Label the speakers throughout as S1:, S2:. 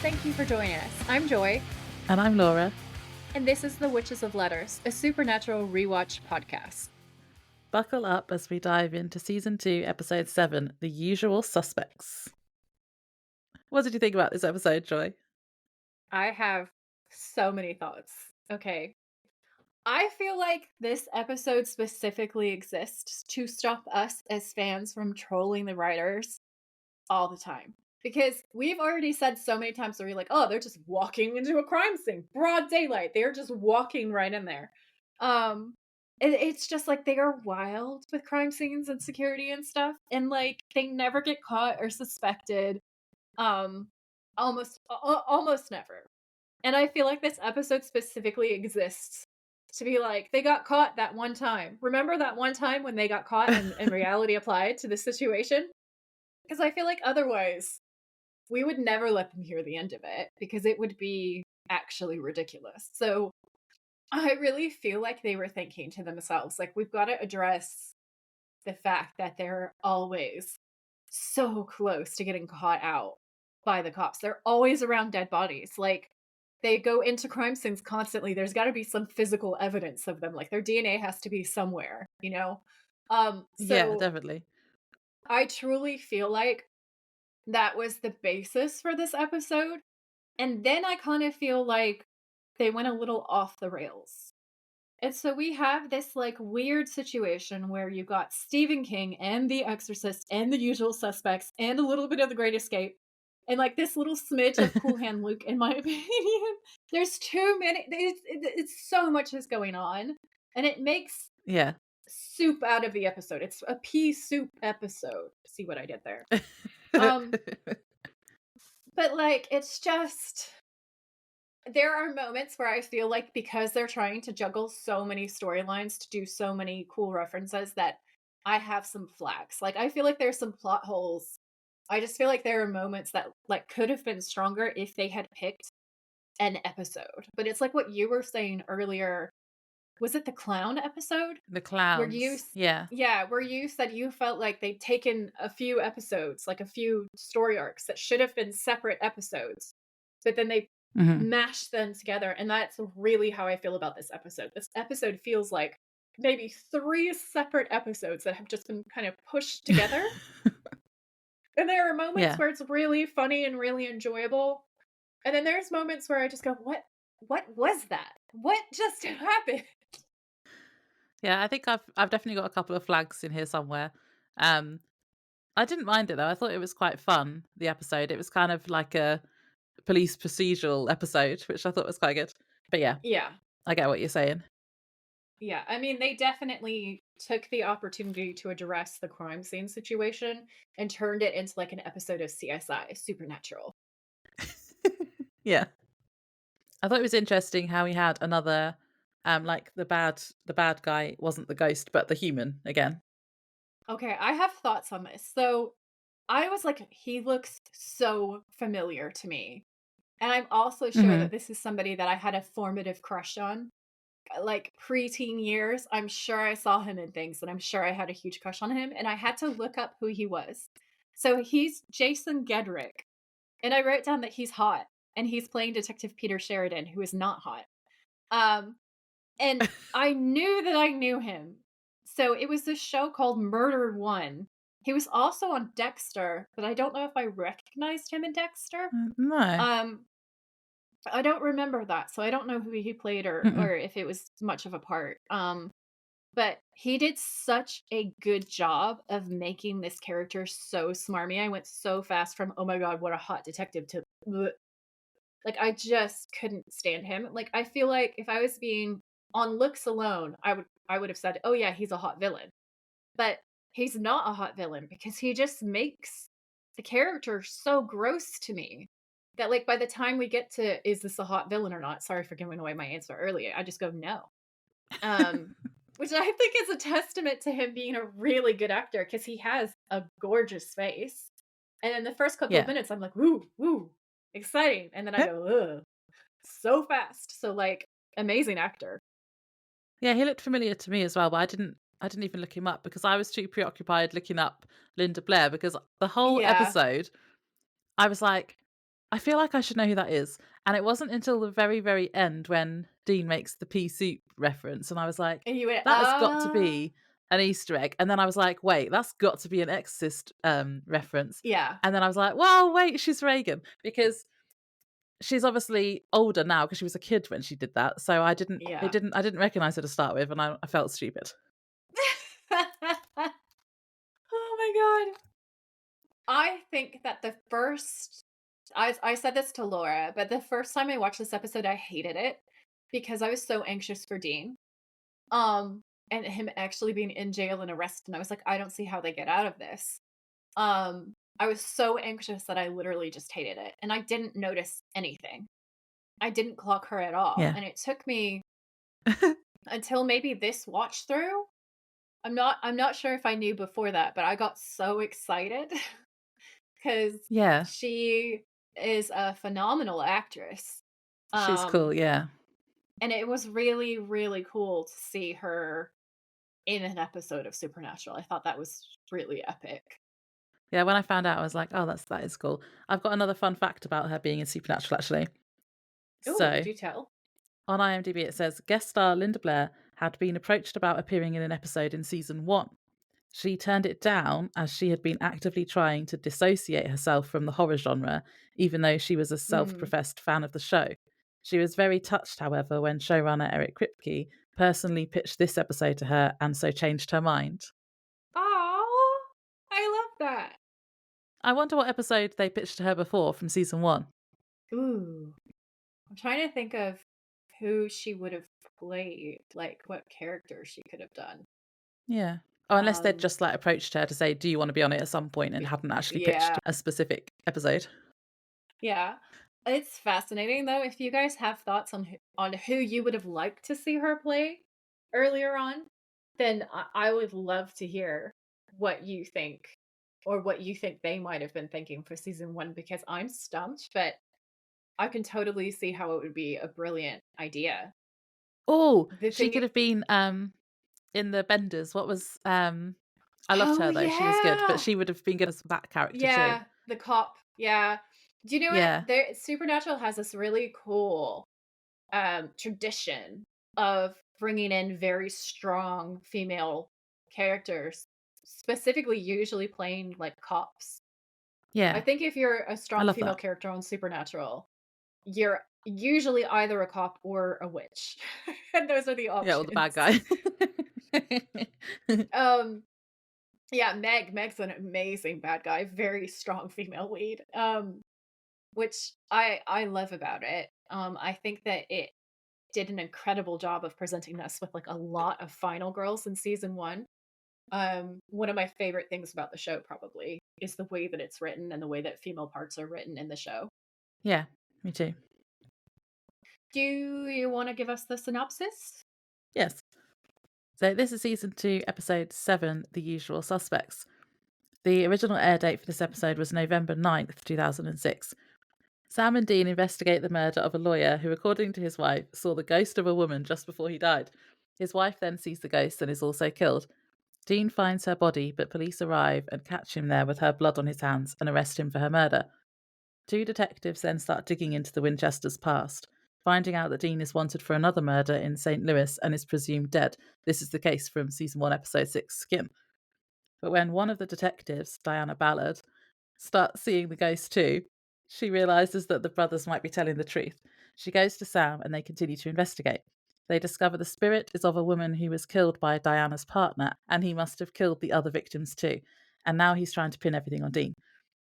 S1: Thank you for joining us. I'm Joy,
S2: And I'm Laura.
S1: and this is The Witches of Letters, a supernatural rewatch podcast.
S2: Buckle up as we dive into season 2, episode 7, The Usual Suspects. What did you think about this episode, Joy?
S1: I have so many thoughts. Okay. I feel like this episode specifically exists to stop us as fans from trolling the writers all the time. Because we've already said so many times that we're like, oh, they're just walking into a crime scene, broad daylight. They're just walking right in there. It's just like they are wild with crime scenes and security and stuff, and like they never get caught or suspected. Um, almost never. And I feel like this episode specifically exists to be like they got caught that one time. Remember that one time when they got caught and reality applied to the situation? Because I feel like otherwise we would never let them hear the end of it because it would be actually ridiculous. So I really feel like they were thinking to themselves, like, we've got to address the fact that they're always so close to getting caught out by the cops. They're always around dead bodies. Like, they go into crime scenes constantly. There's got to be some physical evidence of them. Like, their DNA has to be somewhere, you know?
S2: Yeah,
S1: So
S2: definitely.
S1: I truly feel like that was the basis for this episode. And then I kind of feel like they went a little off the rails. And so we have this like weird situation where you got Stephen King and The Exorcist and The Usual Suspects and a little bit of The Great Escape and like this little smidge of Cool Hand Luke, in my opinion. There's too many. It's so much is going on, and it makes
S2: Yeah.
S1: soup out of the episode. It's a pea soup episode. See what I did there? Um, but like it's just there are moments where I feel like because they're trying to juggle so many storylines to do so many cool references that I have some flags. Like I feel like there's some plot holes. I just feel like there are moments that like could have been stronger if they had picked an episode. But it's like what you were saying earlier. Was it the clown episode?
S2: The
S1: Where you
S2: clowns. Yeah.
S1: yeah, where you said you felt like they'd taken a few episodes, like a few story arcs that should have been separate episodes, but then they
S2: Hmm.
S1: mashed them together, and that's really how I feel about this episode. This episode feels like maybe 3 separate episodes that have just been kind of pushed together. And there are moments
S2: Yeah.
S1: where it's really funny and really enjoyable. And then there's moments where I just go, what was that? What just happened?
S2: Yeah, I think I've definitely got a couple of flags in here somewhere. Um, I didn't mind it though. I thought it was quite fun, the episode. It was kind of like a police procedural episode, which I thought was quite good. But yeah,
S1: Yeah.
S2: I get what you're saying.
S1: Yeah, I mean, they definitely took the opportunity to address the crime scene situation and turned it into like an episode of CSI, Supernatural.
S2: Yeah. I thought it was interesting how we had another like the bad guy wasn't the ghost, but the human again.
S1: Okay, I have thoughts on this. So I was like, he looks so familiar to me. And I'm also sure
S2: Hmm.
S1: that this is somebody that I had a formative crush on. Like preteen years, I'm sure I saw him in things and I'm sure I had a huge crush on him. And I had to look up who he was. So he's Jason Gedrick. And I wrote down that he's hot and he's playing Detective Peter Sheridan, who is not hot. Um, and I knew that I knew him. So it was this show called Murder One. He was also on Dexter, but I don't know if I recognized him in Dexter.
S2: No.
S1: Um, I don't remember that, so I don't know who he played
S2: Mm-mm.
S1: or if it was much of a part. But he did such a good job of making this character so smarmy. I went so fast from "Oh my god, what a hot detective" to "Bleh." Like I just couldn't stand him. Like I feel like if I was being on looks alone, I would have said, "Oh yeah, he's a hot villain." But he's not a hot villain because he just makes the character so gross to me that like by the time we get to is this a hot villain or not? Sorry for giving away my answer earlier. I just go no. Um which I think is a testament to him being a really good actor because he has a gorgeous face. And in the first couple of
S2: Yeah.
S1: minutes, I'm like, woo, woo, exciting. And then I go, ugh, so fast. So like amazing actor.
S2: Yeah, he looked familiar to me as well, but I didn't even look him up because I was too preoccupied looking up Linda Blair because the whole
S1: Yeah.
S2: episode I was like, I feel like I should know who that is. And it wasn't until the very, very end when Dean makes the pea soup reference, and I was like,
S1: And you went,
S2: that has got to be an Easter egg. And then I was like, wait, that's got to be an Exorcist reference.
S1: yeah,
S2: And then I was like, well, wait, she's Reagan because she's obviously older now because she was a kid when she did that. So
S1: yeah.
S2: I didn't recognize her to start with, and I felt stupid.
S1: Oh my god. I think that the first I said this to Laura, but the first time I watched this episode, I hated it because I was so anxious for Dean. Um, and him actually being in jail and arrested, and I was like, "I don't see how they get out of this." I was so anxious that I literally just hated it, and I didn't notice anything. I didn't clock her at all,
S2: Yeah.
S1: and it took me until maybe this watch through. I'm not sure if I knew before that, but I got so excited because
S2: Yeah.
S1: she is a phenomenal actress.
S2: She's cool.
S1: Um,
S2: Yeah.
S1: and it was really, really cool to see her in an episode of Supernatural. I thought that was really epic.
S2: Yeah. When I found out, I was like, oh, that is cool. I've got another fun fact about her being in Supernatural, actually.
S1: Oh,
S2: So
S1: do tell.
S2: on IMDb, it says guest star Linda Blair had been approached about appearing in an episode in season one. She turned it down as she had been actively trying to dissociate herself from the horror genre, even though she was a self
S1: Mm.
S2: professed fan of the show. She was very touched, however, when showrunner Eric Kripke personally pitched this episode to her and so changed her mind.
S1: Oh, I love that.
S2: I wonder what episode they pitched to her before from season one.
S1: Ooh, I'm trying to think of who she would have played, like what character she could have done.
S2: Yeah. Oh, unless they'd
S1: Um,
S2: just like approached her to say, do you want to be on it at some point and hadn't actually pitched
S1: yeah,
S2: a specific episode.
S1: yeah. It's fascinating though. If you guys have thoughts on who you would have liked to see her play earlier on, then I would love to hear what you think or what you think they might have been thinking for season one because I'm stumped, but I can totally see how it would be a brilliant idea.
S2: Oh,
S1: The
S2: she
S1: thing
S2: could have been in the Benders. What was I loved
S1: Oh,
S2: her though. She was good, but
S1: yeah!
S2: she would have been good as that character too.
S1: Yeah, the cop, yeah. Do you know what?
S2: Yeah.
S1: There Supernatural has this really cool, tradition of bringing in very strong female characters, specifically usually playing, like, cops. I
S2: Yeah.
S1: think if you're a
S2: I
S1: strong
S2: love
S1: female
S2: that.
S1: character on Supernatural, you're usually either a cop or a witch, and those are the
S2: Yeah, or the bad
S1: options.
S2: guy.
S1: Um Yeah, Meg's an amazing bad guy, very strong female lead, which I love about it. I think that it did an incredible job of presenting us with, like, a lot of final girls in season 1. One of my favorite things about the show probably is the way that it's written and the way that female parts are written in the show.
S2: Yeah, me too.
S1: Do you wanna give us the synopsis?
S2: Yes. So this is season 2, episode 7, The Usual Suspects. The original air date for this episode was November 9th, 2006. Sam and Dean investigate the murder of a lawyer who, according to his wife, saw the ghost of a woman just before he died. His wife then sees the ghost and is also killed. Dean finds her body, but police arrive and catch him there with her blood on his hands and arrest him for her murder. Two detectives then start digging into the Winchesters' past, finding out that Dean is wanted for another murder in St. Louis and is presumed dead. This is the case from season 1, episode 6, Skin. But when one of the detectives, Diana Ballard, starts seeing the ghost too, she realizes that the brothers might be telling the truth. She goes to Sam and they continue to investigate. They discover the spirit is of a woman who was killed by Diana's partner, and he must have killed the other victims too. And now he's trying to pin everything on Dean.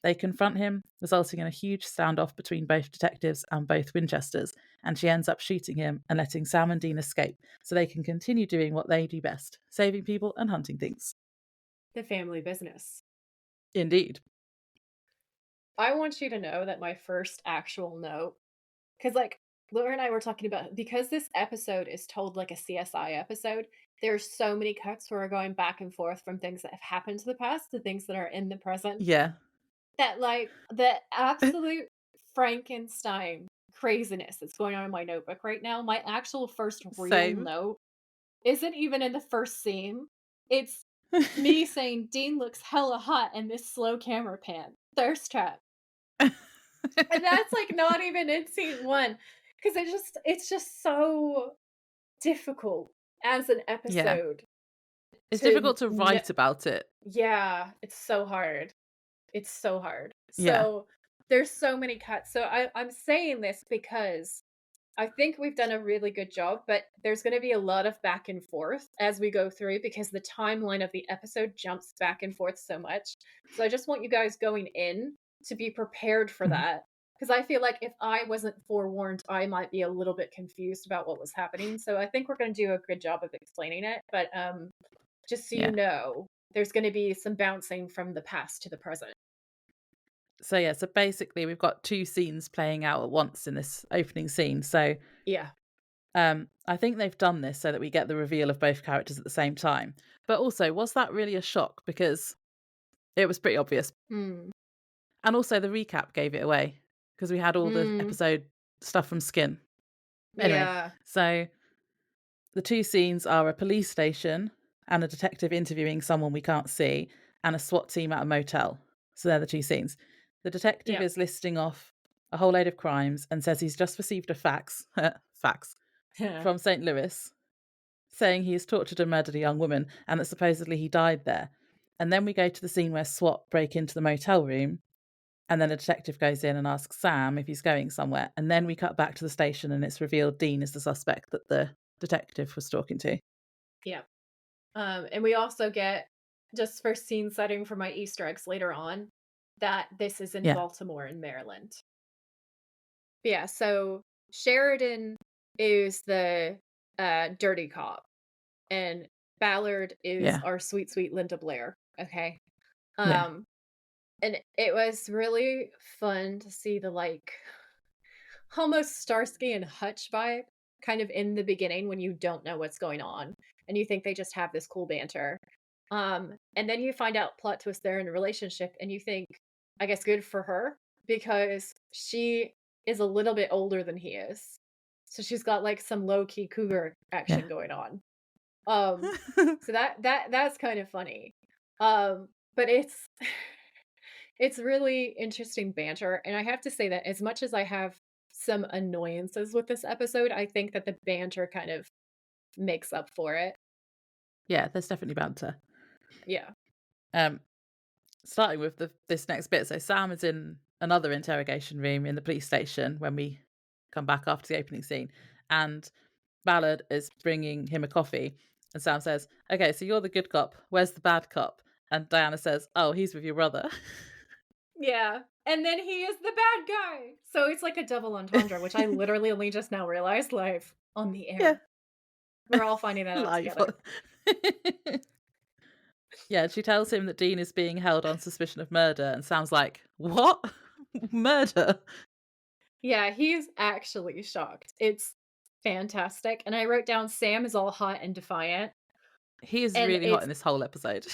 S2: They confront him, resulting in a huge standoff between both detectives and both Winchesters, and she ends up shooting him and letting Sam and Dean escape so they can continue doing what they do best, saving people and hunting things.
S1: The family business.
S2: Indeed.
S1: I want you to know that my first actual note, because like Laura and I were talking about, because this episode is told like a CSI episode, there's so many cuts where we're going back and forth from things that have happened to the past to things that are in the present.
S2: Yeah.
S1: That like the absolute Frankenstein craziness that's going on in my notebook right now. My actual first real
S2: Same.
S1: note isn't even in the first scene. It's me saying Dean looks hella hot in this slow camera pan. Thirst trap. And that's, like, not even in scene 1, because it's just so difficult as an
S2: Yeah.
S1: episode
S2: It's
S1: to
S2: difficult to
S1: kn
S2: write about it.
S1: yeah, it's so hard. It's so hard.
S2: Yeah.
S1: So, there's so many cuts. So I'm saying this because I think we've done a really good job, but there's gonna be a lot of back and forth as we go through because the timeline of the episode jumps back and forth so much. So I just want you guys going in to be prepared for
S2: Mhm.
S1: that. Because I feel like if I wasn't forewarned, I might be a little bit confused about what was happening. So I think we're gonna do a good job of explaining it. But just so you
S2: Yeah.
S1: know, there's gonna be some bouncing from the past to the present.
S2: So, yeah, so basically we've got 2 scenes playing out at once in this opening scene. So,
S1: Yeah.
S2: I think they've done this so that we get the reveal of both characters at the same time. But also, was that really a shock? Because it was pretty obvious.
S1: Hmm.
S2: And also the recap gave it away because we had all the
S1: Mm.
S2: episode stuff from Skin. Anyway,
S1: Yeah.
S2: so the 2 scenes are a police station and a detective interviewing someone we can't see, and a SWAT team at a motel. So they're the 2 scenes. The detective
S1: Yep.
S2: is listing off a whole load of crimes and says he's just received a fax from St. Louis saying he has tortured and murdered a young woman and that supposedly he died there. And then we go to the scene where SWAT break into the motel room, and then a detective goes in and asks Sam if he's going somewhere. And then we cut back to the station and it's revealed Dean is the suspect that the detective was talking to.
S1: Yep. And we also get, just for scene setting for my Easter eggs later on, that this is in
S2: Yeah,
S1: Baltimore in Maryland. But yeah, so Sheridan is the dirty cop, and Ballard is
S2: yeah,
S1: our sweet, sweet Linda Blair. Okay.
S2: yeah,
S1: Um, and it was really fun to see the like almost Starsky and Hutch vibe kind of in the beginning when you don't know what's going on and you think they just have this cool banter. And then you find out plot twist they're in a relationship and you think, I guess good for her because she is a little bit older than he is. So she's got like some low key cougar
S2: yeah.
S1: action going on. Um so that's kind of funny. But it's really interesting banter, and I have to say that as much as I have some annoyances with this episode, I think that the banter kind of makes up for it.
S2: Yeah, there's definitely banter.
S1: Yeah.
S2: Um, Starting with this next bit. So Sam is in another interrogation room in the police station when we come back after the opening scene, and Ballard is bringing him a coffee, and Sam says, "Okay, so you're the good cop. Where's the bad cop?" And Diana says, "Oh, he's with your brother."
S1: Yeah. And then he is the bad guy. So it's like a double entendre, which I literally only just now realized live on the
S2: Yeah,
S1: air. We're all finding that out
S2: live.
S1: together.
S2: Yeah, she tells him that Dean is being held on suspicion of murder, and Sam's like, "What? Murder?"
S1: Yeah, he's actually shocked. It's fantastic. And I wrote down Sam is all hot and defiant.
S2: He is
S1: And
S2: really hot
S1: it's
S2: in this whole episode.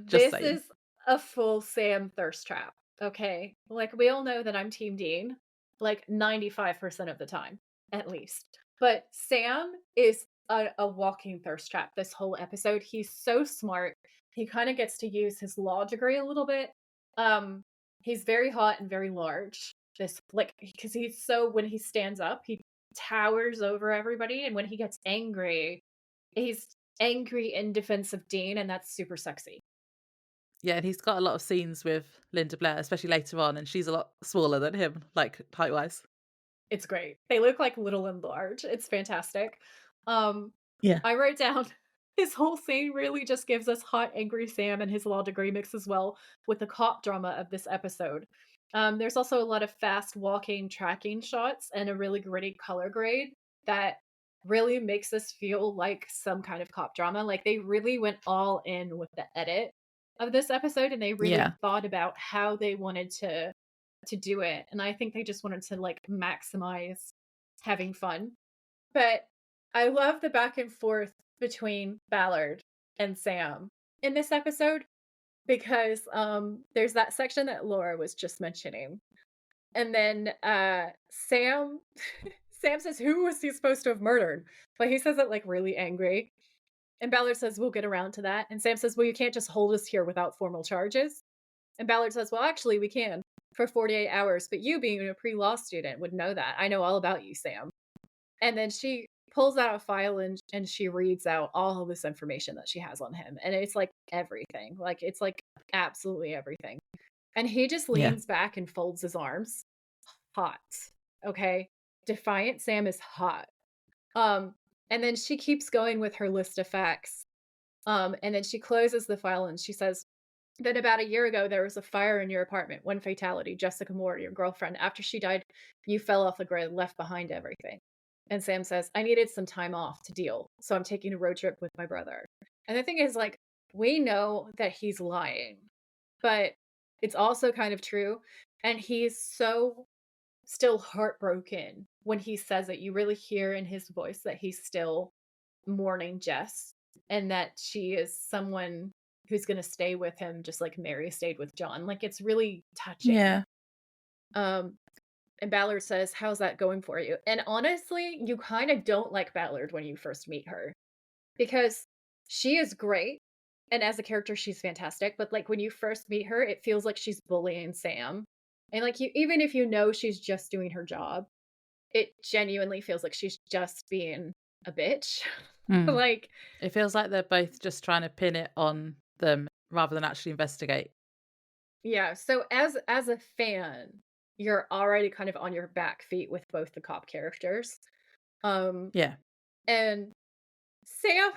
S2: Just
S1: this
S2: saying.
S1: is a full Sam thirst trap, okay? Like, we all know that I'm Team Dean, like, 95% of the time, at least. But Sam is a walking thirst trap this whole episode. He's so smart. He kinda gets to use his law degree a little bit. Um, he's very hot and very large. Just, like, because he's so when he stands up, he towers over everybody, and when he gets angry, he's angry in defense of Dean, and that's super sexy.
S2: Yeah, and he's got a lot of scenes with Linda Blair, especially later on, and she's a lot smaller than him, like height-wise.
S1: It's great. They look like little and large. It's fantastic. Um,
S2: Yeah.
S1: I wrote down this whole scene really just gives us hot, angry Sam and his law degree mix as well with the cop drama of this episode. There's also a lot of fast walking, tracking shots and a really gritty color grade that really makes us feel like some kind of cop drama. Like they really went all in with the edit of this episode and they really
S2: Yeah.
S1: thought about how they wanted to do it, and I think they just wanted to, like, maximize having fun. But I love the back and forth between Ballard and Sam in this episode because, there's that section that Laura was just mentioning, and then, Sam Sam says, "Who was he supposed to have murdered?" But he says it, like, really angry, and Ballard says, "We'll get around to that," and Sam says, "Well, you can't just hold us here without formal charges." And Ballard says, "Well, actually, we can." for 48 hours, but you being a pre-law student would know that. I know all about you, Sam." And then she pulls out a file and she reads out all of this information that she has on him, and it's, like, everything. Like, it's, like, absolutely everything. And he just
S2: Yeah.
S1: leans back and folds his arms. Hot, okay? Defiant Sam is hot. Um, and then she keeps going with her list of facts. And then she closes the file and she says, "Then about a year ago, there was a fire in your apartment, one fatality, Jessica Moore, your girlfriend. After she died, you fell off the grid, left behind everything." And Sam says, "I needed some time off to deal, so I'm taking a road trip with my brother." And the thing is, like, we know that he's lying, but it's also kind of true. And he's so still heartbroken when he says it. You really hear in his voice that he's still mourning Jess and that she is someone who's gonna stay with him just like Mary stayed with John. Like, it's really touching.
S2: Yeah.
S1: Um, and Ballard says, "How's that going for you?" And honestly, you kinda don't like Ballard when you first meet her because she is great, and as a character, she's fantastic, but, like, when you first meet her, it feels like she's bullying Sam. And, like, you even if you know she's just doing her job, it genuinely feels like she's just being a bitch.
S2: Mm.
S1: Like,
S2: It feels like they're both just trying to pin it on them rather than actually investigate.
S1: yeah, so as a fan, you're already kind of on your back feet with both the cop characters. Um,
S2: Yeah.
S1: and Sam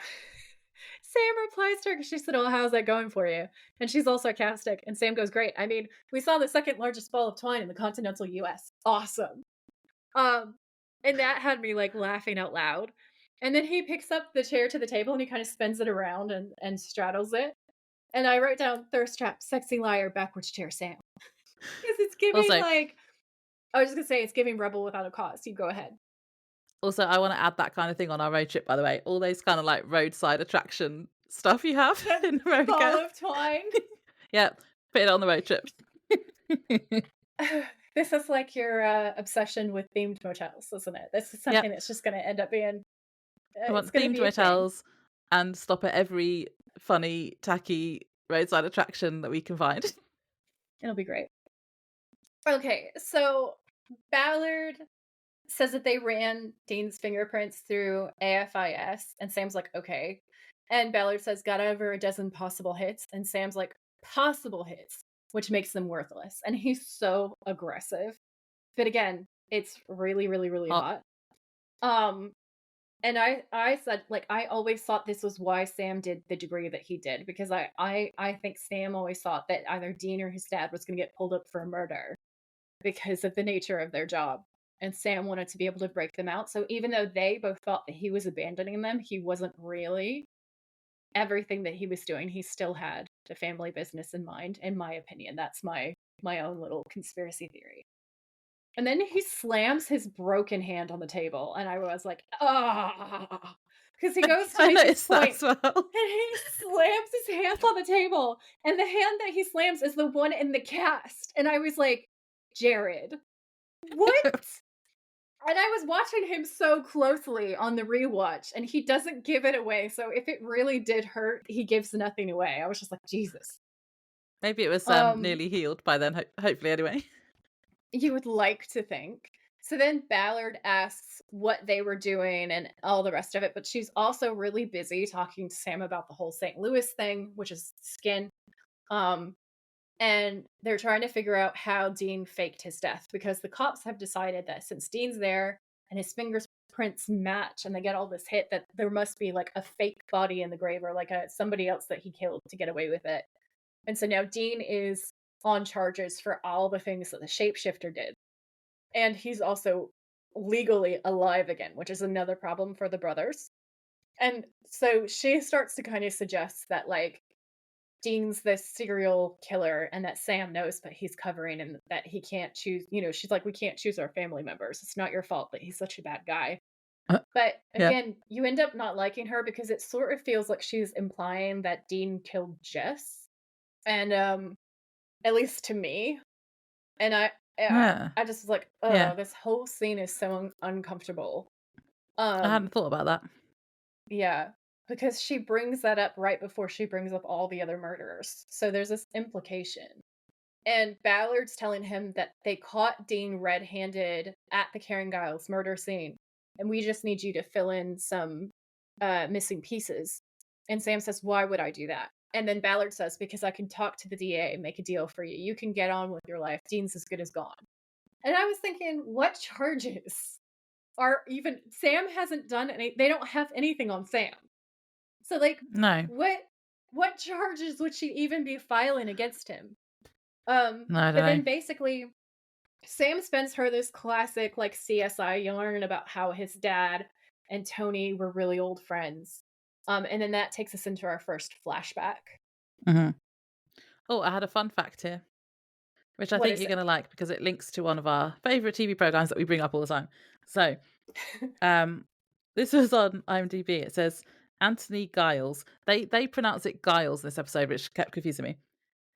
S1: Sam replies to her because she said, "Oh, how's that going for you?" And she's all sarcastic, and Sam goes, "Great. I mean, we saw the second largest ball of twine in the continental US. Awesome." Um, and that had me, like, laughing out loud. And then he picks up the chair to the table and he kinda spins it around and straddles it. And I wrote down, "Thirst trap, sexy liar, backwards chair Sam." 'Cause it's giving,
S2: Also
S1: like, I was just gonna say it's giving Rebel Without a Cause. You go ahead.
S2: also, I wanna add that kind of thing on our road trip, by the way. All those kinda, like, roadside attraction stuff you have
S1: The
S2: in America.
S1: ball of twine.
S2: Yeah, put it on the road trips.
S1: This is like your, obsession with themed motels, isn't it? This is something
S2: Yep.
S1: that's just gonna end up being
S2: I
S1: it's
S2: want
S1: gonna
S2: themed
S1: be a thing.
S2: motels and stop at every funny, tacky roadside attraction that we can find.
S1: It'll be great. Okay, so Ballard says that they ran Dean's fingerprints through AFIS, and Sam's like, "Okay." And Ballard says, "Got over a dozen possible hits," and Sam's like, "Possible hits," which makes them worthless. And he's so aggressive. But again, it's really, really, really
S2: Hot.
S1: hot. Um, and I said, like, I always thought this was why Sam did the degree that he did, because I think Sam always thought that either Dean or his dad was gonna get pulled up for a murder because of the nature of their job. And Sam wanted to be able to break them out. So even though they both thought that he was abandoning them, he wasn't really. Everything that he was doing, he still had the family business in mind, in my opinion. That's my own little conspiracy theory. And then he slams his broken hand on the table, and I was like, "Ah," because he goes to
S2: I
S1: make his
S2: noticed that
S1: point,
S2: as well.
S1: and he slams his hands on the table, and the hand that he slams is the one in the cast, and I was like, "Jared, what?" And I was watching him so closely on the rewatch, and he doesn't give it away, so if it really did hurt, he gives nothing away. I was just like, "Jesus."
S2: Maybe it was,
S1: Um,
S2: nearly healed by then, hopefully anyway.
S1: you would like to think. So then Ballard asks what they were doing and all the rest of it, but she's also really busy talking to Sam about the whole St. Louis thing, which is skin. Um, and they're trying to figure out how Dean faked his death because the cops have decided that since Dean's there and his fingerprints match and they get all this hit, that there must be like a fake body in the grave or like a somebody else that he killed to get away with it. And so now Dean is on charges for all the things that the shapeshifter did. And he's also legally alive again, which is another problem for the brothers. And so she starts to kind of suggest that, like, Dean's this serial killer and that Sam knows, but he's covering and that he can't choose. She's like, "We can't choose our family members. It's not your fault that he's such a bad guy."
S2: Uh,
S1: But
S2: yeah.
S1: again, you end up not liking her because it sort of feels like she's implying that Dean killed Jess. And at least to me. And yeah,
S2: Yeah.
S1: I just was like,
S2: Yeah.
S1: "Oh, this whole scene is so uncomfortable."
S2: I hadn't
S1: Um,
S2: thought about that.
S1: yeah, because she brings that up right before she brings up all the other murderers. So there's this implication. And Ballard's telling him that they caught Dean red-handed at the Karen Giles murder scene, and we just need you to fill in some missing pieces. And Sam says, "Why would I do that?" And then Ballard says, "Because I can talk to the DA and make a deal for you. You can get on with your life. Dean's as good as gone." And I was thinking, what charges are even Sam hasn't done any they don't have anything on Sam. So like
S2: No,
S1: what what charges would she even be filing against him?
S2: no, I don't
S1: But then
S2: know.
S1: basically Sam spends her this classic like CSI yarn about how his dad and Tony were really old friends. And then that takes us into our first flashback.
S2: Mhm. Oh, I had a fun fact here, which I
S1: What
S2: think
S1: is
S2: you're
S1: it?
S2: gonna like because it links to one of our favorite TV programs that we bring up all the time. So, um, this was on IMDb. It says Anthony Giles. They pronounce it Giles in this episode, which kept confusing me.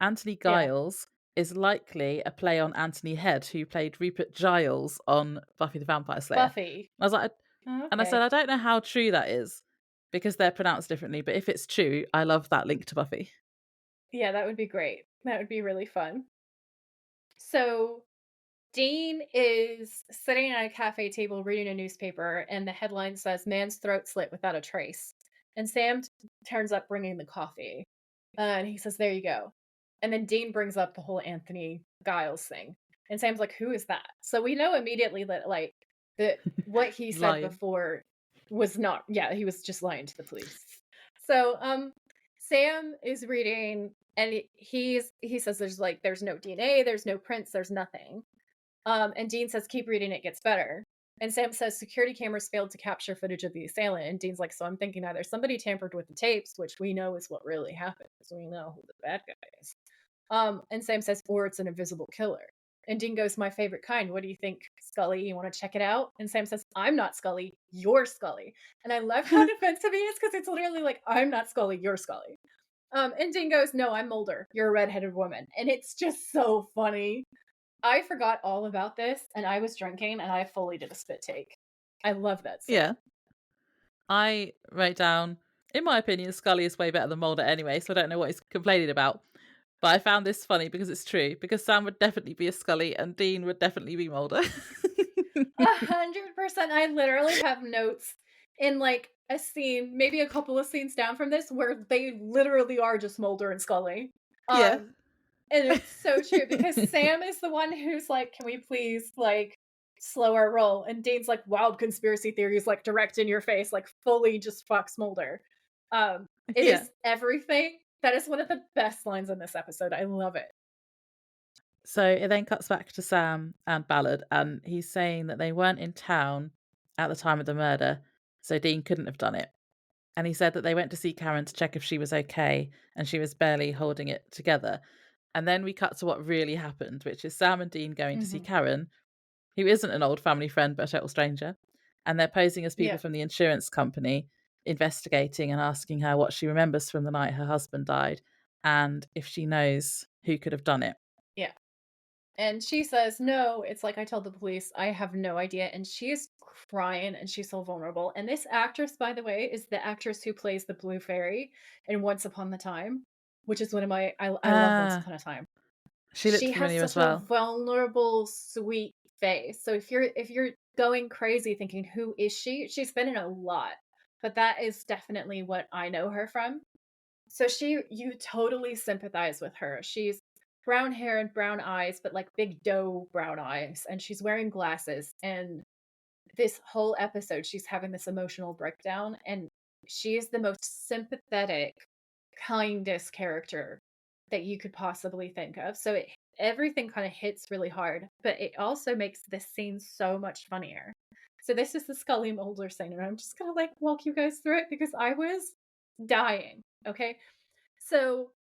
S2: Anthony
S1: Yeah.
S2: Giles is likely a play on Anthony Head, who played Rupert Giles on Buffy the Vampire Slayer.
S1: Buffy.
S2: I was like,
S1: Oh,
S2: and I said,
S1: okay.
S2: I don't know how true that is because they're pronounced differently, but if it's true, I love that link to Buffy.
S1: Yeah, that would be great. That would be really fun. So Dean is sitting at a cafe table reading a newspaper, and the headline says, "Man's throat slit without a trace." And Sam turns up bringing the coffee. And he says, "There you go." And then Dean brings up the whole Anthony Giles thing. And Sam's like, "Who is that?" So we know immediately that, like, that what he
S2: He's
S1: said
S2: lying.
S1: before was not, yeah, he was just lying to the police. So, Sam is reading, and he says there's no DNA, there's no prints, there's nothing. And Dean says, "Keep reading, it gets better." And Sam says, "Security cameras failed to capture footage of the assailant." And Dean's like, "So I'm thinking either somebody tampered with the tapes, which we know is what really happened, so we know who the bad guy is." And Sam says, "Or it's an invisible killer." And Dean goes, "My favorite kind. What do you think, Scully? You want to check it out?" And Sam says, "I'm not Scully. You're Scully." And I love how defensive he is because it's literally like, "I'm not Scully. You're Scully." And Dean goes, "No, I'm Mulder. You're a redheaded woman." And it's just so funny. I forgot all about this, and I was drinking, and I fully did a spit take. I love that
S2: Yeah.
S1: scene.
S2: I wrote down, in my opinion, Scully is way better than Mulder anyway, so I don't know what he's complaining about. But I found this funny because it's true, because Sam would definitely be a Scully and Dean would definitely be Mulder.
S1: 100%. I literally have notes in like a scene, maybe a couple of scenes down from this, where they literally are just Mulder and Scully.
S2: Yeah.
S1: Um, and it's so true because Sam is the one who's like, "Can we please like slow our roll?" And Dean's like, "Wild conspiracy theories, like direct in your face, like fully just fucks Mulder." It
S2: Yeah.
S1: is everything. That is one of the best lines in this episode. I love it.
S2: So it then cuts back to Sam and Ballard, and he's saying that they weren't in town at the time of the murder, so Dean couldn't have done it. And he said that they went to see Karen to check if she was okay, and she was barely holding it together. And then we cut to what really happened, which is Sam and Dean going to see
S1: Mhm.
S2: Karen, who isn't an old family friend but a total stranger. And they're posing as people
S1: Yeah,
S2: from the insurance company, investigating and asking her what she remembers from the night her husband died and if she knows who could have done it.
S1: yeah. And she says, "No, it's like I told the police, I have no idea." And she is crying and she's so vulnerable. And this actress, by the way, is the actress who plays the Blue Fairy in Once Upon a Time, which is one of I love Once
S2: Ah,
S1: Upon a Time.
S2: she looked
S1: She has
S2: familiar as
S1: such a
S2: well.
S1: vulnerable, sweet face. So if you're going crazy thinking, who is she? She's been in a lot, but that is definitely what I know her from. So you totally sympathize with her. She's brown hair and brown eyes, but like big doe brown eyes, and she's wearing glasses. And this whole episode, she's having this emotional breakdown, and she is the most sympathetic, kindest character that you could possibly think of. So everything kind of hits really hard, but it also makes this scene so much funnier. So this is the Scully Mulder scene, and I'm just gonna like walk you guys through it because I was dying. Okay. So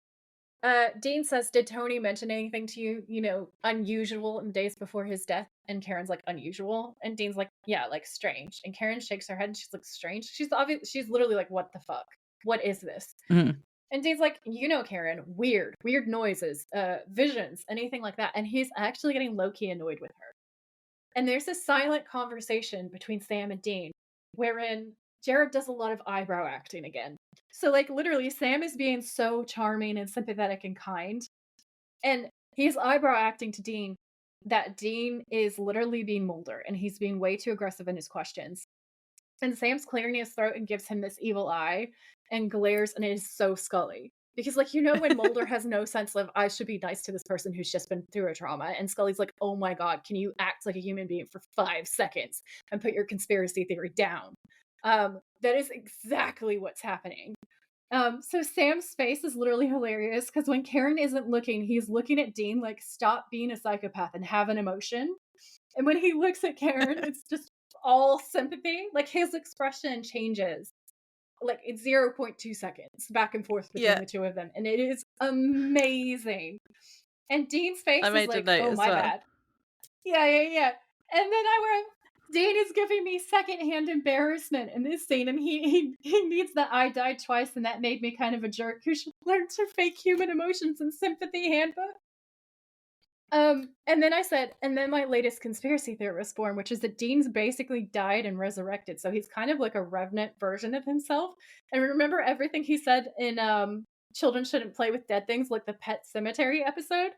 S1: Dean says, "Did Tony mention anything to you, unusual in the days before his death?" And Karen's like, "Unusual?" And Dean's like, "Yeah, like strange." And Karen shakes her head and she's like, "Strange?" She's literally like, "What the fuck? What is this?"
S2: Mhm.
S1: And Dean's like, Karen, weird noises, visions, anything like that." And he's actually getting low key annoyed with her. And there's a silent conversation between Sam and Dean wherein Jared does a lot of eyebrow acting again. So, like, literally, Sam is being so charming and sympathetic and kind. And He's eyebrow acting to Dean that Dean is literally being Mulder, and he's being way too aggressive in his questions. And Sam's clearing his throat and gives him this evil eye and glares, and it is so Scully. Because, like, when Mulder has no sense of, I should be nice to this person who's just been through a trauma, and Scully's like, oh my god, can you act like a human being for 5 seconds and put your conspiracy theory down? That is exactly what's happening. So Sam's face is literally hilarious because when Karen isn't looking, he's looking at Dean like, stop being a psychopath and have an emotion. And when he looks at Karen, it's just all sympathy. Like his expression changes like it's 0.2 seconds back and forth between
S2: Yeah,
S1: the two of them. And it is amazing. And Dean's
S2: I
S1: face is
S2: made a
S1: like,
S2: note
S1: oh,
S2: as
S1: my
S2: well.
S1: bad. Yeah, yeah, yeah. And then I went, Dean is giving me secondhand embarrassment in this scene, and he needs that I died twice, and that made me kind of a jerk who should learn to fake human emotions and sympathy handbook. And then I said, and then my latest conspiracy theory was born, which is that Dean's basically died and resurrected. So he's kind of like a revenant version of himself. And remember everything he said in Children Shouldn't Play with Dead Things, like the Pet Cemetery episode?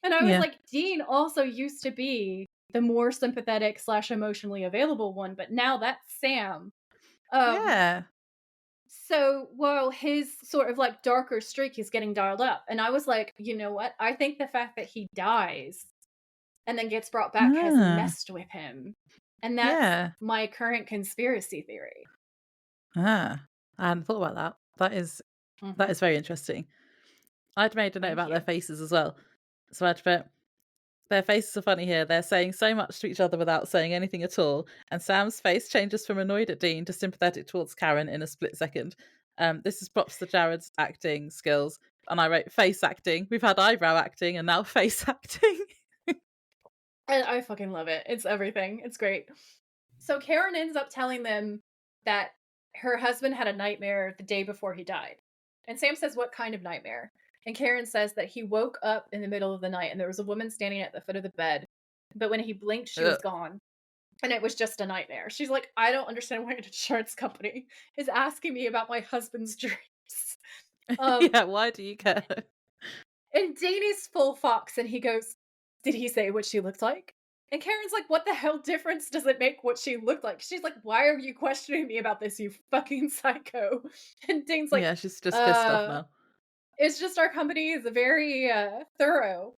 S1: And I was
S2: Yeah.
S1: like, Dean also used to be the more sympathetic / emotionally available one, but now that's Sam. Um,
S2: Yeah.
S1: so while his sort of like darker streak is getting dialed up, and I was like, you know what? I think the fact that he dies and then gets brought back has
S2: Ah,
S1: messed with him. And that's
S2: yeah.
S1: my current conspiracy theory.
S2: Ah, I hadn't thought about that. That
S1: Mhm.
S2: is very interesting. I'd made a note
S1: Thank
S2: about their
S1: you.
S2: faces as well. So I'd put their faces are funny here. They're saying so much to each other without saying anything at all. And Sam's face changes from annoyed at Dean to sympathetic towards Karen in a split second. This is props to Jared's acting skills. And I wrote face acting. We've had eyebrow acting and now face acting.
S1: And I fucking love it. It's everything. It's great. So Karen ends up telling them that her husband had a nightmare the day before he died. And Sam says, what kind of nightmare? And Karen says that he woke up in the middle of the night and there was a woman standing at the foot of the bed. But when he blinked, she was
S2: Ugh.
S1: gone. And it was just a nightmare. She's like, I don't understand why an insurance company is asking me about my husband's dreams. Um,
S2: Yeah, why do you care?
S1: and Danny's full fox, and he goes, did he say what she looked like? And Karen's like, what the hell difference does it make what she looked like? She's like, why are you questioning me about this, you fucking psycho? And Dane's like,
S2: Yeah, she's just pissed off
S1: uh,
S2: now.
S1: it's just our company is very thorough.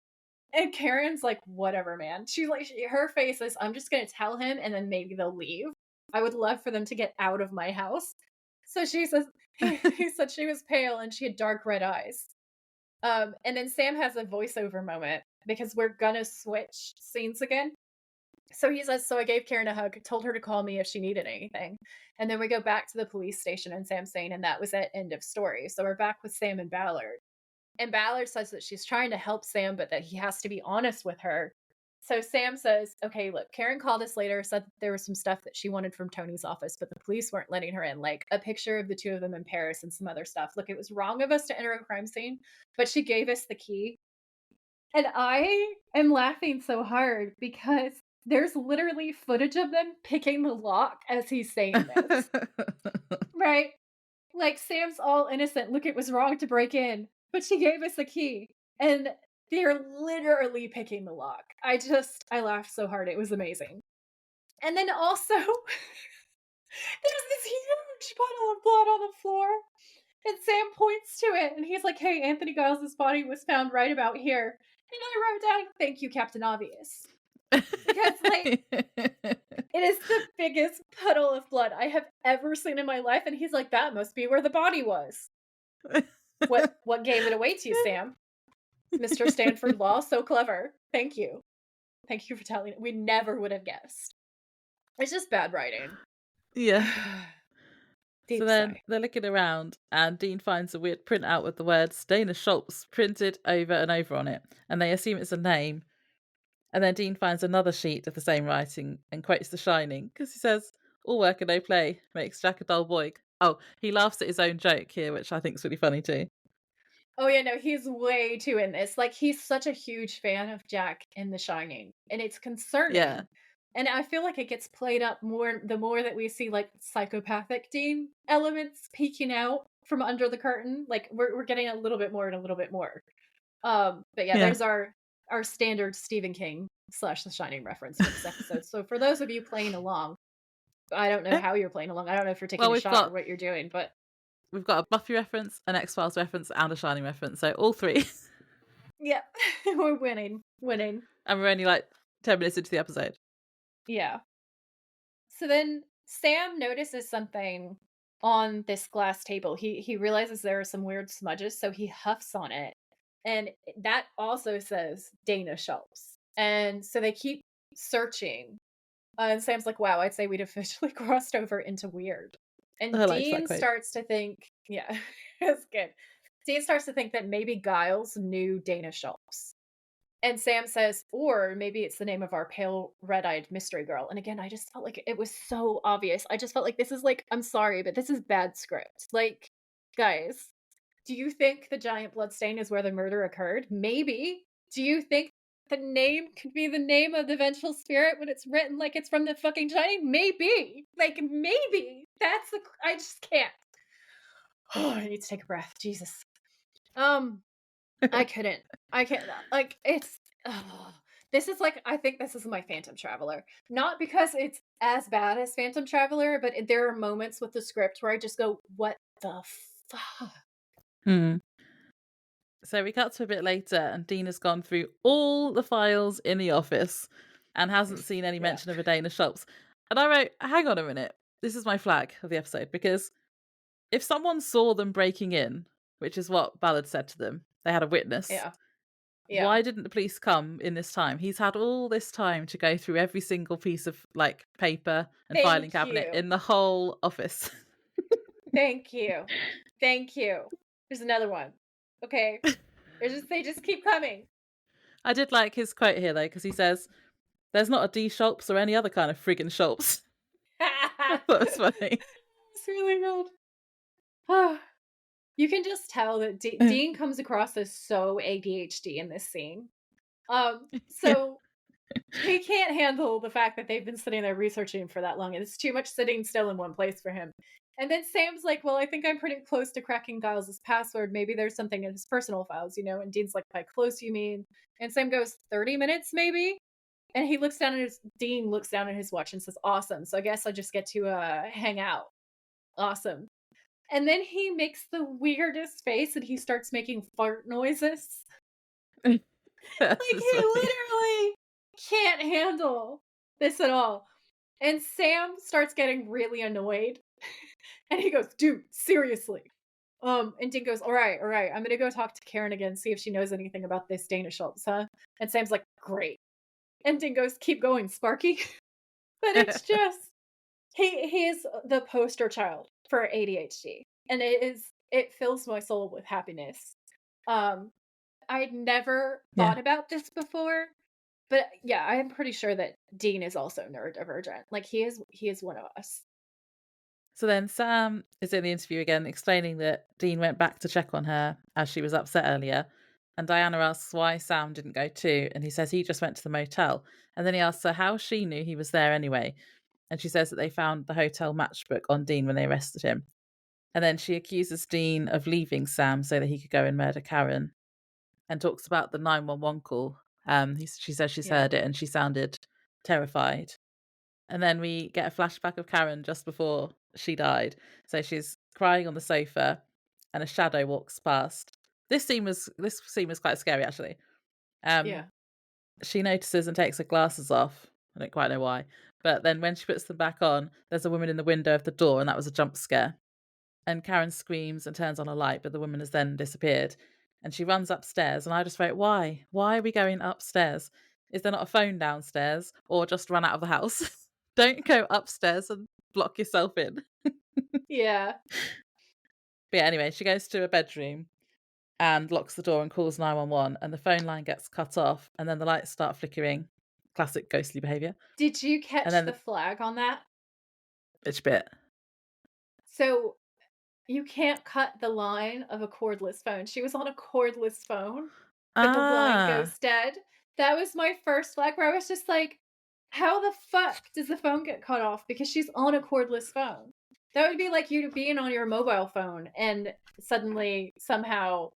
S1: And Karen's like, whatever, man. She's like, her face is, I'm just gonna tell him and then maybe they'll leave. I would love for them to get out of my house. So she says, he said she was pale and she had dark red eyes. And then Sam has a voiceover moment because we're gonna switch scenes again. So he says, so I gave Karen a hug, told her to call me if she needed anything. And then we go back to the police station and Sam's saying, and that was it, end of story. So we're back with Sam and Ballard. And Ballard says that she's trying to help Sam, but that he has to be honest with her. So Sam says, okay, look, Karen called us later, said that there was some stuff that she wanted from Tony's office, but the police weren't letting her in, like a picture of the two of them in Paris and some other stuff. Look, it was wrong of us to enter a crime scene, but she gave us the key. And I am laughing so hard because there's literally footage of them picking the lock as he's saying this, right? Like, Sam's all innocent. Look, it was wrong to break in, but she gave us a key. And they're literally picking the lock. I laughed so hard. It was amazing. And then also, there's this huge puddle of blood on the floor. And Sam points to it and he's like, hey, Anthony Giles' body was found right about here. And I wrote down, thank you, Captain Obvious. Because, like, it is the biggest puddle of blood I have ever seen in my life. And he's like, that must be where the body was. What gave it away to you, Sam? Mr. Stanford Law, so clever. Thank you. Thank you for telling it. We never would have guessed. It's just bad writing.
S2: Yeah. So
S1: Deep
S2: then
S1: sigh.
S2: they're looking around, and Dean finds a weird printout with the words Dana Schultz printed over and over on it, and they assume it's a name. And then Dean finds another sheet of the same writing and quotes The Shining because he says, all work and no play makes Jack a dull boy. Oh, he laughs at his own joke here, which I think is really funny too.
S1: Oh yeah, no, he's way too in this. Like, he's such a huge fan of Jack in The Shining, and it's
S2: Yeah.
S1: concerning. And I feel like it gets played up more the more that we see like psychopathic Dean elements peeking out from under the curtain. Like we're getting a little bit more and a little bit more. But yeah,
S2: Yeah.
S1: there's our our standard Stephen King slash The Shining reference for this episode. So for those of you playing along, I don't know how you're playing along. I don't know if you're taking
S2: Well,
S1: a
S2: we've
S1: shot or
S2: got
S1: what you're doing, but
S2: we've got a Buffy reference, an X-Files reference, and a Shining reference. So all three.
S1: yeah, we're winning, winning.
S2: And we're only like 10 minutes into the episode.
S1: Yeah. So then Sam notices something on this glass table. He realizes there are some weird smudges, so he huffs on it. And that also says Dana Schultz. And so they keep searching. And Sam's like, wow, I'd say we'd officially crossed over into weird. And
S2: I liked that
S1: Dean
S2: quote.
S1: starts to think, yeah, it's good. Dean starts to think that maybe Giles knew Dana Schultz. And Sam says, or maybe it's the name of our pale, red-eyed mystery girl. And again, I just felt like it was so obvious. I just felt like this is like, I'm sorry, but this is bad script. Like, guys, do you think the giant bloodstain is where the murder occurred? Maybe. Do you think the name could be the name of the vengeful spirit when it's written like it's from the fucking Shining? Maybe. Like, maybe. That's the, I just can't. Oh, I need to take a breath. Jesus. I couldn't. I can't. Like, it's. Oh, this is like, I think this is my Phantom Traveler. Not because it's as bad as Phantom Traveler, but there are moments with the script where I just go, what the fuck?
S2: Hmm. So we cut to a bit later, and Dean has gone through all the files in the office and hasn't seen any
S1: Yeah.
S2: mention of a Dana Schultz. And I wrote, hang on a minute. This is my flag of the episode, because if someone saw them breaking in, which is what Ballard said to them, they had a witness.
S1: Yeah. Yeah.
S2: Why didn't the police come in this time? He's had all this time to go through every single piece of like paper and filing
S1: Thank
S2: cabinet
S1: you.
S2: in the whole office.
S1: Thank you. Thank you. There's another one. Okay. They just keep coming.
S2: I did like his quote here though, because he says, "There's not a D Schultz or any other kind of friggin' Schultz." I thought it was funny.
S1: It's really good. You can just tell that Dean comes across as so ADHD in this scene.
S2: Yeah.
S1: So he can't handle the fact that they've been sitting there researching for that long, and it's too much sitting still in one place for him. And then Sam's like, well, I think I'm pretty close to cracking Giles' password. Maybe there's something in his personal files, you know? And Dean's like, by close, you mean? And Sam goes, 30 minutes, maybe? And Dean looks down at his watch and says, awesome. So I guess I just get to hang out. Awesome. And then he makes the weirdest face and he starts making fart noises. Like,
S2: That's
S1: he
S2: funny.
S1: literally can't handle this at all. And Sam starts getting really annoyed. And he goes, dude, seriously. And Dean goes, all right, I'm gonna go talk to Karen again, see if she knows anything about this Dana Schultz, huh? And Sam's like, great. And Dean goes, keep going, Sparky. But it's just, he is the poster child for ADHD. And it fills my soul with happiness. I'd never
S2: Yeah.
S1: thought about this before, but yeah, I am pretty sure that Dean is also neurodivergent. Like he is one of us.
S2: So then Sam is in the interview again, explaining that Dean went back to check on her as she was upset earlier. And Diana asks why Sam didn't go too. And he says he just went to the motel. And then he asks her how she knew he was there anyway. And she says that they found the hotel matchbook on Dean when they arrested him. And then she accuses Dean of leaving Sam so that he could go and murder Karen, and talks about the 911 call. She says she's
S1: Yeah.
S2: heard it and she sounded terrified. And then we get a flashback of Karen just before she died. So she's crying on the sofa and a shadow walks past. This scene was quite scary actually.
S1: Yeah.
S2: She notices and takes her glasses off. I don't quite know why. But then when she puts them back on, there's a woman in the window of the door, and that was a jump scare. And Karen screams and turns on a light, but the woman has then disappeared. And she runs upstairs, and I just wrote, why? Why are we going upstairs? Is there not a phone downstairs? Or just run out of the house? Don't go upstairs and block yourself in.
S1: Yeah.
S2: But yeah, anyway, she goes to a bedroom and locks the door and calls 911, and the phone line gets cut off, and then the lights start flickering. Classic ghostly behaviour.
S1: Did you
S2: And
S1: catch
S2: then
S1: the flag on that?
S2: which bit?
S1: So you can't cut the line of a cordless phone. She was on a cordless phone, but the line
S2: Ah,
S1: goes dead. That was my first flag where I was just like, how the fuck does the phone get cut off? Because she's on a cordless phone. That would be like you being on your mobile phone and suddenly somehow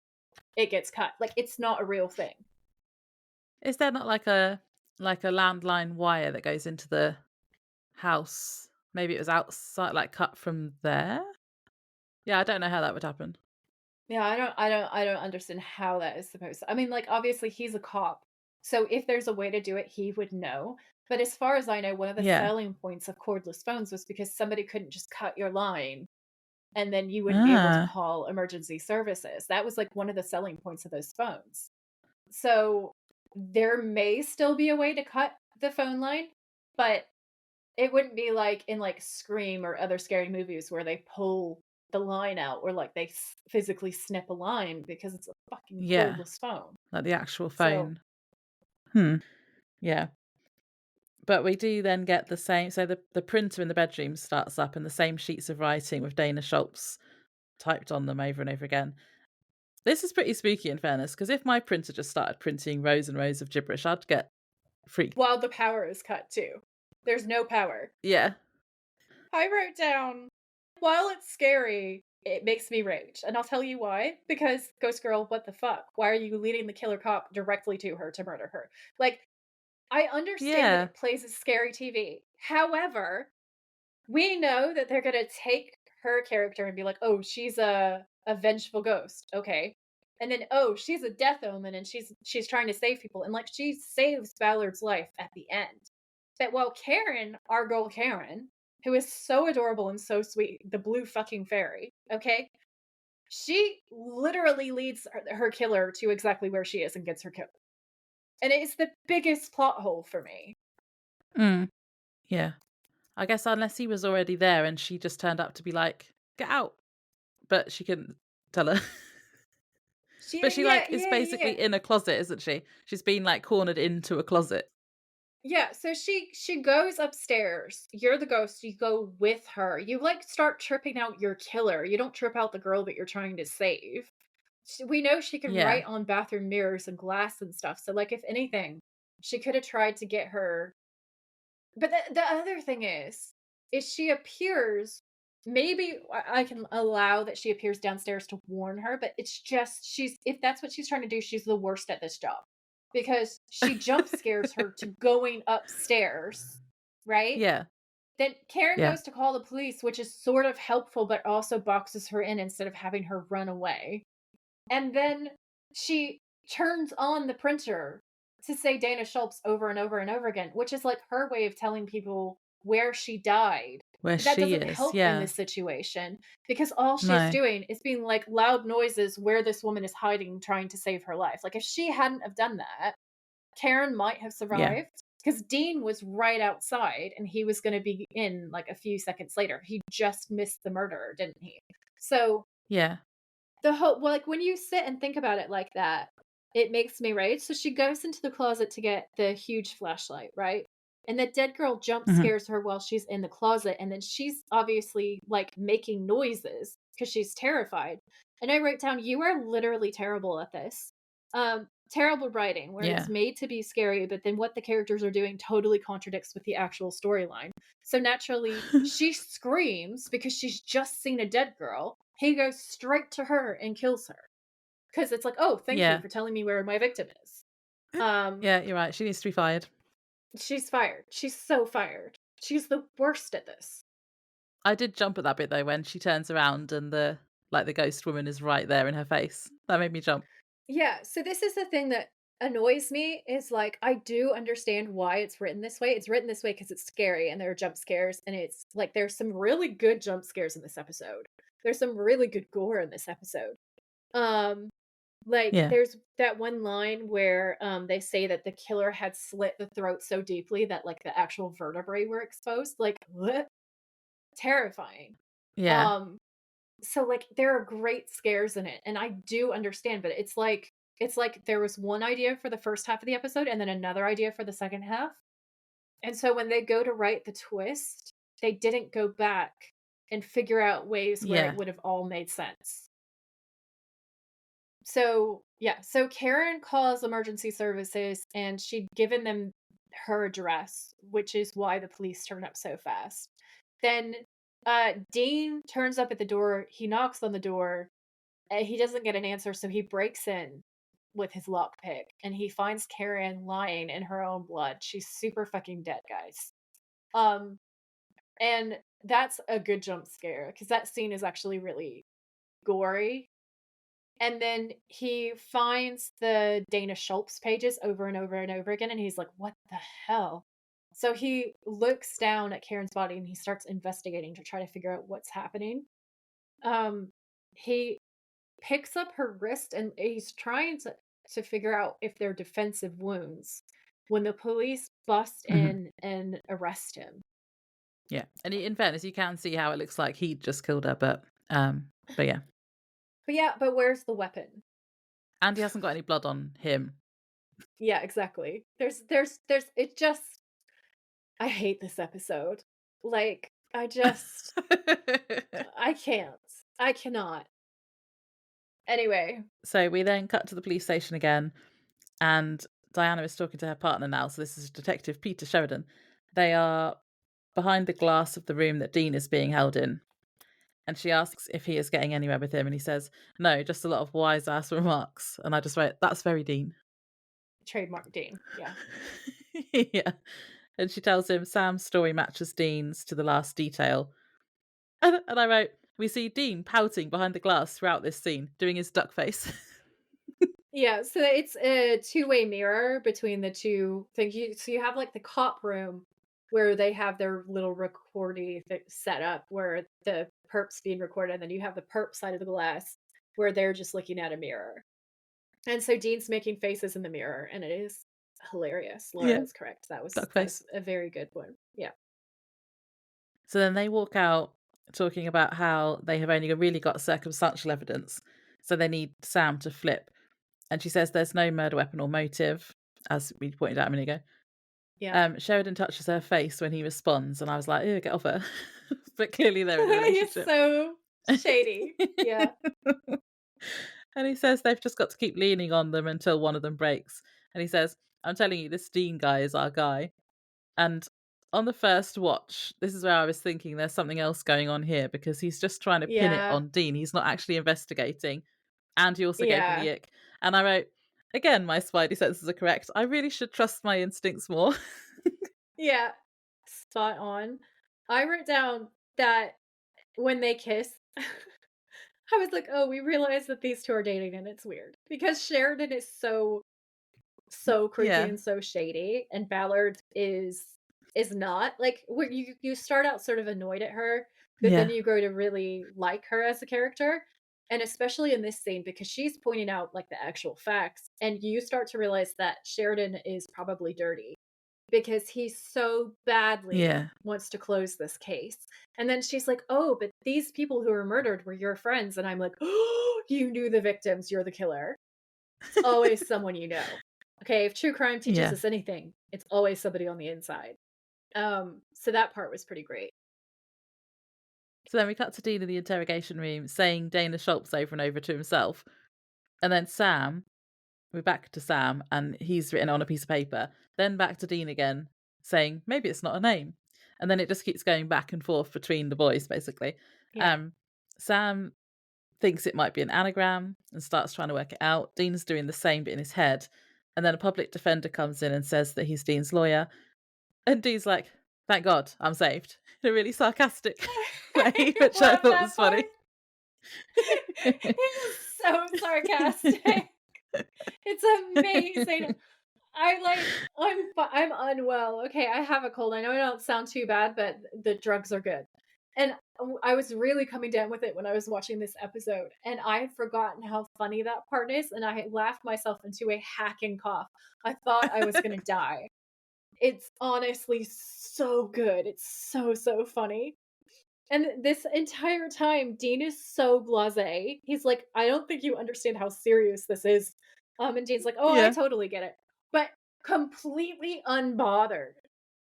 S1: it gets cut. Like it's not a real thing.
S2: Is there not like a landline wire that goes into the house? Maybe it was outside, like, cut from there? Yeah, I don't know how that would happen.
S1: Yeah, I don't understand how that is supposed to I mean, like, obviously, he's a cop, so if there's a way to do it, he would know, but as far as I know, one of the
S2: Yeah.
S1: selling points of cordless phones was because somebody couldn't just cut your line, and then you wouldn't be able to
S2: Ah,
S1: call emergency services. That was, like, one of the selling points of those phones. So, there may still be a way to cut the phone line, but it wouldn't be like in, like, Scream or other scary movies where they pull the line out or, like, they physically snip a line because it's a fucking
S2: yeah,
S1: cordless phone.
S2: like the actual
S1: So
S2: phone. Hmm, yeah. But we do then get the same, so the printer in the bedroom starts up and the same sheets of writing with Dana Schultz typed on them over and over again. This is pretty spooky in fairness, because if my printer just started printing rows and rows of gibberish, I'd get freaked.
S1: while the power is cut too. There's no power.
S2: Yeah.
S1: I wrote down, while it's scary, it makes me rage, and I'll tell you why. Because Ghost Girl, what the fuck? Why are you leading the killer cop directly to her to murder her? Like, I understand that
S2: Yeah.
S1: it plays as scary TV. However, we know that they're gonna take her character and be like, "Oh, she's a vengeful ghost." Okay. And then, "Oh, she's a death omen and she's trying to save people." And like she saves Ballard's life at the end. But while Karen, our girl Karen, who is so adorable and so sweet, the blue fucking fairy, okay? She literally leads her killer to exactly where she is and gets her killed. And it is the biggest plot hole for me.
S2: Mm, yeah. I guess unless he was already there and she just turned up to be like, "Get out." But she couldn't tell her. But she,
S1: Yeah,
S2: like, is
S1: yeah, yeah.
S2: basically in a closet, isn't she? She's been, like, cornered into a closet.
S1: Yeah, so she goes upstairs. You're the ghost, you go with her. You, like, start tripping out your killer. You don't trip out the girl that you're trying to save. We know she can
S2: Yeah.
S1: write on bathroom mirrors and glass and stuff, so, like, if anything, she coulda tried to get her but the other thing is she appears maybe I can allow that she appears downstairs to warn her, but it's just she's if that's what she's trying to do, she's the worst at this job. Because she jump scares her to going upstairs, right?
S2: Yeah.
S1: Then Karen
S2: Yeah.
S1: goes to call the police, which is sort of helpful, but also boxes her in instead of having her run away. And then she turns on the printer to say Dana Schultz over and over and over again, which is like her way of telling people where she died.
S2: Where
S1: But that
S2: she
S1: doesn't
S2: is,
S1: help in
S2: yeah.
S1: this situation because all she's
S2: No.
S1: doing is being like loud noises where this woman is hiding, trying to save her life. Like if she hadn't have done that, Karen might have
S2: Yeah.
S1: survived because Dean was right outside and he was going to be in like a few seconds later. He just missed the murderer, didn't he? So
S2: Yeah.
S1: the whole well, like, when you sit and think about it like that, it makes me rage. So she goes into the closet to get the huge flashlight, right? And the dead girl jump
S2: Mhm.
S1: scares her while she's in the closet, and then she's obviously, like, making noises because she's terrified. And I wrote down, "You are literally terrible at this." Terrible writing where it's
S2: Yeah.
S1: made to be scary, but then what the characters are doing totally contradicts with the actual storyline. So naturally, she screams because she's just seen a dead girl. He goes straight to her and kills her because it's like, "Oh, thank you
S2: Yeah.
S1: for telling me where my victim is." Um,
S2: Yeah, you're right, she needs to be fired.
S1: she's fired. She's so fired. She's the worst at this.
S2: I did jump at that bit though when she turns around and the ghost woman is right there in her face. That made me jump.
S1: Yeah, so this is the thing that annoys me is like I do understand why it's written this way. It's written this way because it's scary and there are jump scares and it's like there's some really good jump scares in this episode. There's some really good gore in this episode. Um Like,
S2: Yeah.
S1: there's that one line where, they say that the killer had slit the throat so deeply that, like, the actual vertebrae were exposed, like, what? Terrifying.
S2: Yeah.
S1: Um, so, like, there are great scares in it, and I do understand, but it's like there was one idea for the first half of the episode and then another idea for the second half, and so when they go to write the twist, they didn't go back and figure out ways where it
S2: Yeah.
S1: would have all made sense. So, yeah, so Karen calls emergency services and she'd given them her address, which is why the police turn up so fast. Then Dean turns up at the door, he knocks on the door, he doesn't get an answer, so he breaks in. with his lockpick, and he finds Karen lying in her own blood. She's super fucking dead, guys. Um, and that's a good jump scare because that scene is actually really gory. And then he finds the Dana Schultz pages over and over and over again, and he's like, "What the hell?" So he looks down at Karen's body and he starts investigating to try to figure out what's happening. He picks up her wrist and he's trying to figure out if they're defensive wounds when the police bust
S2: Mhm.
S1: in and arrest him.
S2: Yeah, and in fairness, you can see how it looks like he just killed her, but yeah.
S1: But yeah, but where's the weapon?
S2: And he hasn't got any blood on him.
S1: Yeah, exactly. There's it just I hate this episode. Like, I can't. I cannot. Anyway,
S2: So we then cut to the police station again, and Diana is talking to her partner now. So this is Detective Peter Sheridan. They are behind the glass of the room that Dean is being held in. And she asks if he is getting anywhere with him. And he says, no, just a lot of wise ass remarks. And I just wrote, that's very Dean.
S1: trademark Dean. Yeah.
S2: Yeah. And she tells him Sam's story matches Dean's to the last detail. And I wrote, we see Dean pouting behind the glass throughout this scene, doing his duck face.
S1: Yeah, so it's a two-way mirror between the two things. So you have like the cop room where they have their little recording set up where the perp's being recorded, and then you have the perp side of the glass where they're just looking at a mirror. And so Dean's making faces in the mirror, and it is hilarious. Laura
S2: Yeah,
S1: is correct. That was
S2: duck
S1: that was
S2: face.
S1: a very good one. Yeah.
S2: So then they walk out talking about how they have only really got circumstantial evidence. So they need Sam to flip. And she says there's no murder weapon or motive, as we pointed out a minute ago.
S1: Yeah.
S2: Sheridan touches her face when he responds, and I was like, ew, get off her. But clearly they're in a
S1: He's
S2: relationship.
S1: so shady. Yeah.
S2: And he says they've just got to keep leaning on them until one of them breaks. And he says, I'm telling you, this Dean guy is our guy. And on the first watch, this is where I was thinking there's something else going on here because he's just trying to pin it
S1: Yeah.
S2: on Dean. He's not actually investigating. And he also gave me
S1: Yeah.
S2: the ick. And I wrote, again, my spidey senses are correct. I really should trust my instincts more.
S1: Yeah. Spot on. I wrote down that when they kiss, I was like, "Oh, we realize that these two are dating and it's weird." Because Sheridan is so creepy
S2: Yeah.
S1: and so shady, and Ballard is not. Like when you start out sort of annoyed at her, but then
S2: Yeah.
S1: you grow to really like her as a character. And especially in this scene because she's pointing out like the actual facts and you start to realize that Sheridan is probably dirty because he so badly
S2: Yeah.
S1: wants to close this case. And then she's like, "Oh, but these people who were murdered were your friends." And I'm like, "Oh, you knew the victims, you're the killer." It's always someone you know. Okay, if true crime teaches
S2: Yeah.
S1: us anything, it's always somebody on the inside. So that part was pretty great.
S2: So then we cut to Dean in the interrogation room saying Dana Schultz over and over to himself. And then we're back to Sam, and he's written on a piece of paper. Then back to Dean again, saying, maybe it's not a name. And then it just keeps going back and forth between the boys, basically.
S1: Yeah.
S2: Sam thinks it might be an anagram and starts trying to work it out. Dean's doing the same, but in his head. And then a public defender comes in and says that he's Dean's lawyer. And Dean's like, thank God, I'm saved. In a really sarcastic way,
S1: I
S2: which I
S1: love
S2: thought
S1: that
S2: was
S1: part.
S2: funny.
S1: It is so sarcastic. It's amazing. I'm unwell. Okay, I have a cold. I know I don't sound too bad, but the drugs are good. And I was really coming down with it when I was watching this episode, and I had forgotten how funny that part is, and I had laughed myself into a hacking cough. I thought I was gonna die. It's honestly so good. It's so funny. And this entire time, Dean is so blasé. He's like, "I don't think you understand how serious this is." And Dean's like, "Oh, I
S2: Yeah.
S1: totally get it." But completely unbothered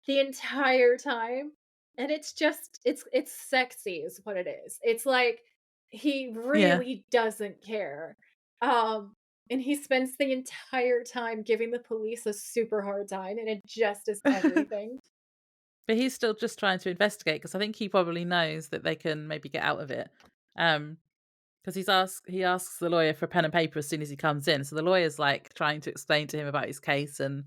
S1: the entire time. And it's just it's sexy is what it is. It's like he
S2: Yeah.
S1: really doesn't care. And he spends the entire time giving the police a super hard time and it just is everything.
S2: But he's still just trying to investigate because I think he probably knows that they can maybe get out of it. Um, because he asks the lawyer for a pen and paper as soon as he comes in. So the lawyer's like trying to explain to him about his case and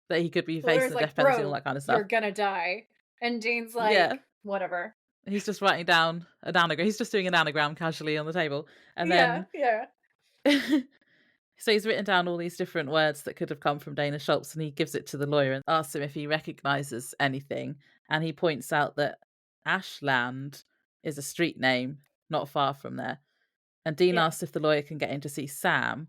S2: that he could be
S1: The lawyer's
S2: facing the
S1: like,
S2: death penalty and all
S1: "Bro,
S2: that kind of
S1: you're
S2: stuff.
S1: gonna die." And Dean's
S2: Yeah.
S1: like, "Whatever."
S2: He's just writing down an anagram. He's just doing an anagram casually on the table. And
S1: Yeah,
S2: then
S1: yeah.
S2: so he's written down all these different words that could have come from Dana Schultz, and he gives it to the lawyer and asks him if he recognizes anything. And he points out that Ashland is a street name not far from there. And Dean
S1: Yeah.
S2: asks if the lawyer can get him to see Sam.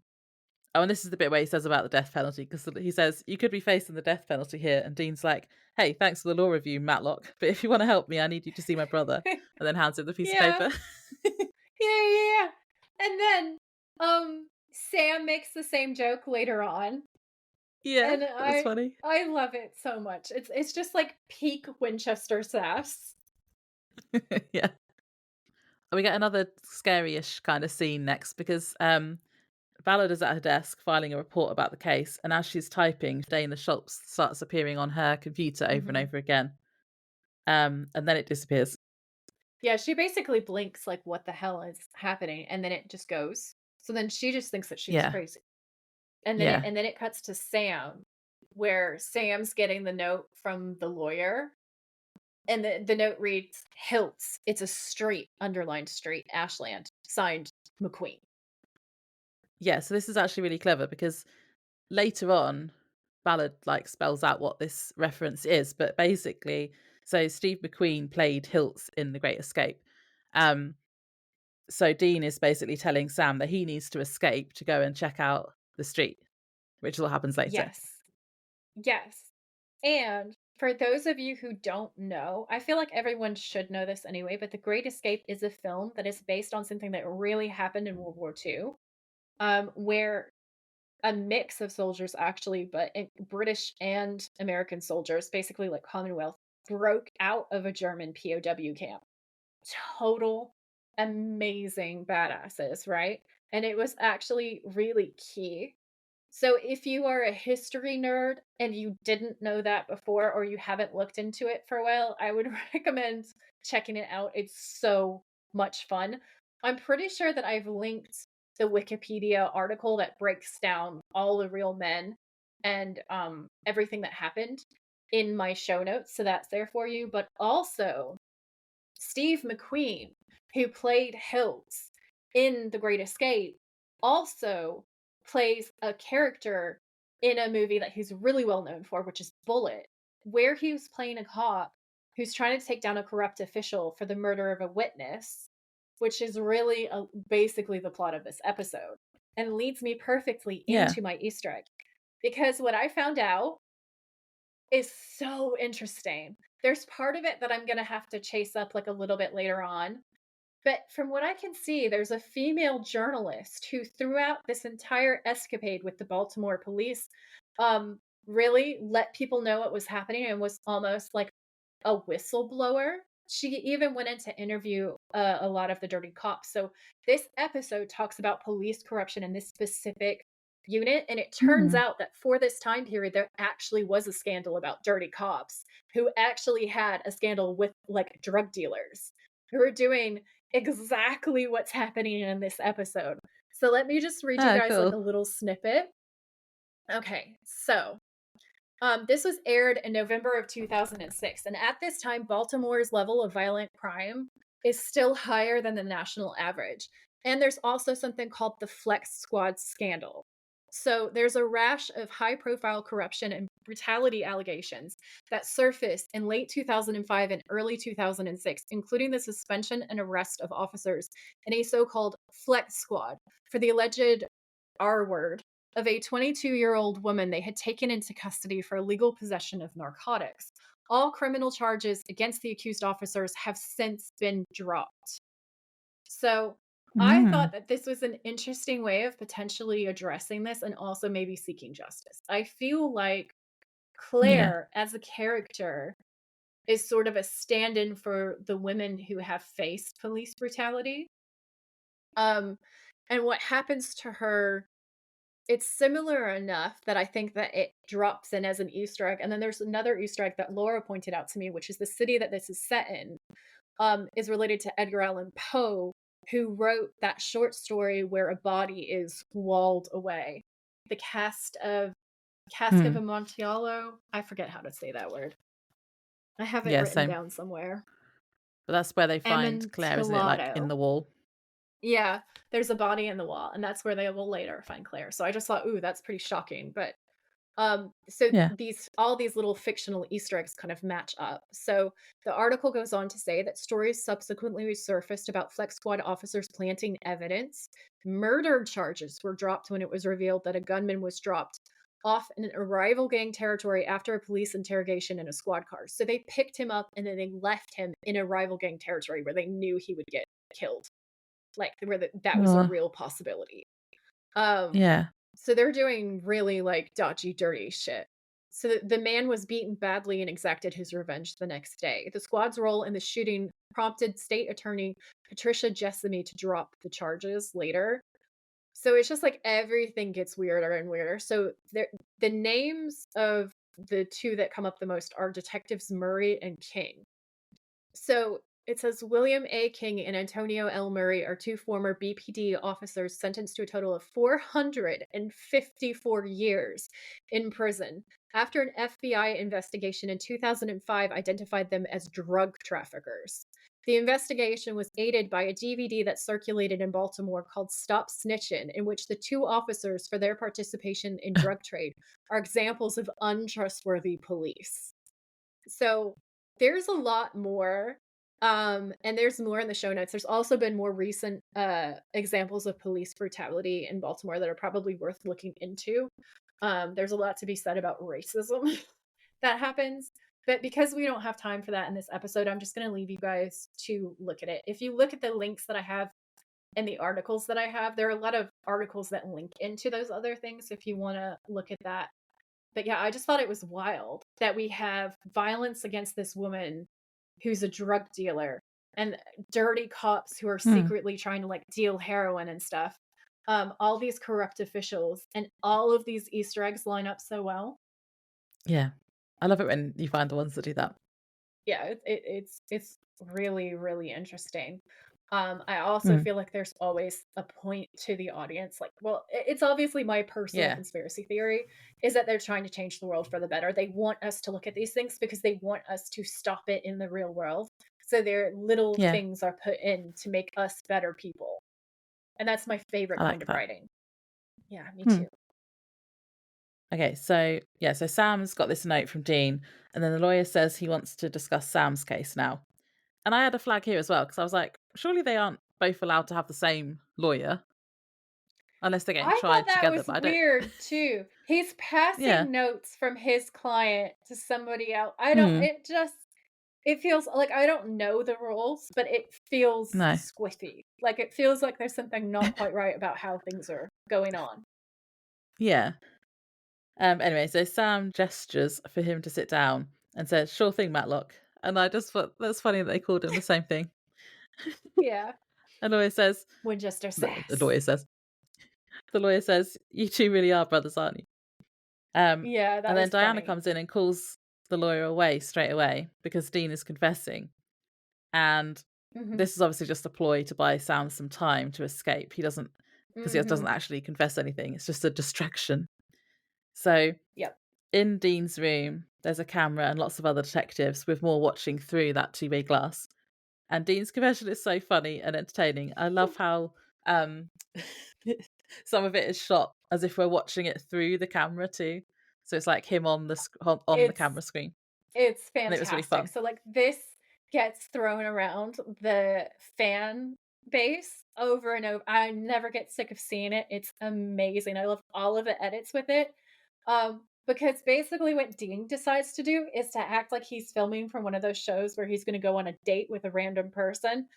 S2: Oh, and this is the bit where he says about the death penalty, because he says, "You could be facing the death penalty here." And Dean's like, "Hey, thanks for the law review, Matlock. But if you want to help me, I need you to see my brother." And then hands him the piece of
S1: Yeah.
S2: paper.
S1: Yeah, yeah, yeah. And then, Sam makes the same joke later on,
S2: Yeah,
S1: and
S2: it was funny.
S1: I love it so much. It's just like peak Winchester sass.
S2: Yeah. We get another scary-ish kind of scene next because Ballard is at her desk filing a report about the case, and as she's typing, Dana Schultz starts appearing on her computer over and
S1: Mhm.
S2: over again. And then it disappears.
S1: Yeah, she basically blinks like, "What the hell is happening?" And then it just goes. So then she just thinks that she's
S2: Yeah.
S1: crazy. And then
S2: Yeah.
S1: it cuts to Sam, where Sam's getting the note from the lawyer, and the note reads, "Hilts. It's a street, underlined street, Ashland, signed McQueen."
S2: Yeah, so this is actually really clever because later on, Ballard like spells out what this reference is, but basically, so Steve McQueen played Hilts in The Great Escape. Um, so Dean is basically telling Sam that he needs to escape to go and check out the street, which all happens later.
S1: Yes. Yes. And for those of you who don't know, I feel like everyone should know this anyway, but The Great Escape is a film that is based on something that really happened in World War II, where a mix of soldiers actually, but British and American soldiers, basically like Commonwealth, broke out of a German POW camp. Total amazing badasses, right? And it was actually really key. So if you are a history nerd and you didn't know that before or you haven't looked into it for a while, I would recommend checking it out. It's so much fun. I'm pretty sure that I've linked the Wikipedia article that breaks down all the real men and everything that happened in my show notes, so that's there for you. But also, Steve McQueen, who played Hills in The Great Escape, also plays a character in a movie that he's really well known for, which is Bullet, where he was playing a cop who's trying to take down a corrupt official for the murder of a witness, which is really basically the plot of this episode and leads me perfectly
S2: Yeah.
S1: into my Easter egg. Because what I found out is so interesting. There's part of it that I'm gonna have to chase up, like, a little bit later on, but from what I can see, there's a female journalist who throughout this entire escapade with the Baltimore police, really let people know what was happening and was almost like a whistleblower. She even went in to interview a lot of the dirty cops. So this episode talks about police corruption in this specific unit, and it turns
S2: Mm.
S1: out that for this time period there actually was a scandal about dirty cops who actually had a scandal with like drug dealers who are doing exactly what's happening in this episode. So let me just read you
S2: Ah,
S1: guys like a
S2: cool.
S1: little snippet. Okay, so this was aired in November of 2006, and at this time, Baltimore's level of violent crime is still higher than the national average. And there's also something called the Flex Squad scandal. So there's a rash of high profile corruption and brutality allegations that surfaced in late 2005 and early 2006, including the suspension and arrest of officers in a so called Flex Squad for the alleged R word of a 22-year-old woman they had taken into custody for illegal possession of narcotics. All criminal charges against the accused officers have since been dropped. So I thought
S2: Mm.
S1: that this was an interesting way of potentially addressing this and also maybe seeking justice. I feel like
S2: Yeah.
S1: Claire, as a character, is sort of a stand in for the women who have faced police brutality. Um, and what happens to her, it's similar enough that I think that it drops in as an Easter egg, and then there's another Easter egg that Laura pointed out to me, which is the city that this is set in, is related to Edgar Allan Poe, who wrote that short story where a body is walled away. The Cask of
S2: Mm.
S1: Amontillado. I forget how to say that word. I have it
S2: Yeah,
S1: written
S2: same.
S1: down somewhere.
S2: But that's where they find Claire, isn't it? Like in
S1: Amontillado.
S2: the wall.
S1: Yeah, there's a body in the wall, and that's where they will later find Claire. So I just thought, ooh, that's pretty shocking. But so
S2: Yeah.
S1: these all these little fictional Easter eggs kind of match up. So the article goes on to say that stories subsequently resurfaced about Flex Squad officers planting evidence. Murder charges were dropped when it was revealed that a gunman was dropped off in a rival gang territory after a police interrogation in a squad car. So they picked him up and then they left him in a rival gang territory where they knew he would get killed, like where that was a
S2: Oh,
S1: real possibility. Um,
S2: yeah.
S1: so they're doing really like dodgy, dirty shit. So the man was beaten badly and exacted his revenge the next day. The squad's role in the shooting prompted state attorney Patricia Jessamy to drop the charges later. So it's just like everything gets weirder and weirder. So the names of the two that come up the most are detectives Murray and King. So it says William A. King and Antonio L. Murray are two former BPD officers sentenced to a total of 454 years in prison after an FBI investigation in 2005 identified them as drug traffickers. The investigation was aided by a DVD that circulated in Baltimore called Stop Snitchin', in which the two officers, for their participation in drug trade, are examples of untrustworthy police. So there's a lot more. And there's more in the show notes. There's also been more recent examples of police brutality in Baltimore that are probably worth looking into. There's a lot to be said about racism that happens. But because we don't have time for that in this episode, I'm just going to leave you guys to look at it. If you look at the links that I have and the articles that I have, there are a lot of articles that link into those other things if you want to look at that. But yeah, I just thought it was wild that we have violence against this woman who's a drug dealer and dirty cops who are
S2: Mm.
S1: secretly trying to like deal heroin and stuff. All these corrupt officials and all of these Easter eggs line up so well.
S2: Yeah. I love it when you find the ones that do that.
S1: Yeah, it's really really interesting. I also
S2: Mm.
S1: feel like there's always a point to the audience. Like, well, it's obviously my personal
S2: Yeah.
S1: conspiracy theory is that they're trying to change the world for the better. They want us to look at these things because they want us to stop it in the real world. So their little
S2: Yeah.
S1: things are put in to make us better people. And that's my favorite
S2: I
S1: kind
S2: like
S1: of
S2: that.
S1: writing. Yeah, me
S2: Hmm.
S1: too.
S2: Okay, so yeah, so Sam's got this note from Dean, and then the lawyer says he wants to discuss Sam's case now. And I had a flag here as well because I was like, surely they aren't both allowed to have the same lawyer unless they're getting
S1: I thought
S2: tried
S1: that
S2: together.
S1: was
S2: But I don't.
S1: weird too. He's
S2: Yeah.
S1: passing notes from his client to somebody else.
S2: Hmm.
S1: It feels like I don't know the rules, but it feels
S2: No.
S1: squiffy. Like it feels like there's something not quite right about how things are going on.
S2: Yeah. Anyway, so Sam gestures for him to sit down and says, "Sure thing, Matlock." And I just thought that's funny that they called him the same thing.
S1: Yeah.
S2: And lawyer says,
S1: Winchester
S2: the
S1: says.
S2: lawyer says, the lawyer says, "You two really are brothers, aren't you?"
S1: Yeah,
S2: And
S1: that
S2: then
S1: was
S2: Diana
S1: funny.
S2: comes in and calls the lawyer away straight away because Dean is confessing. And
S1: Mhm.
S2: this is obviously just a ploy to buy Sam some time to escape. Because he doesn't
S1: Mhm.
S2: actually confess anything. It's just a distraction. So
S1: Yep.
S2: in Dean's room, there's a camera and lots of other detectives with more watching through that two-way glass. And Dean's confession is so funny and entertaining. I love how um, some of it is shot as if we're watching it through the camera too. So it's like him on on the
S1: It's
S2: camera screen,
S1: It's
S2: and it was really
S1: fantastic.
S2: fun.
S1: So, like, this gets thrown around the fan base over and over. I never get sick of seeing it. It's amazing. I love all of the edits with it. Because basically what Dean decides to do is to act like he's filming from one of those shows where he's gonna go on a date with a random person,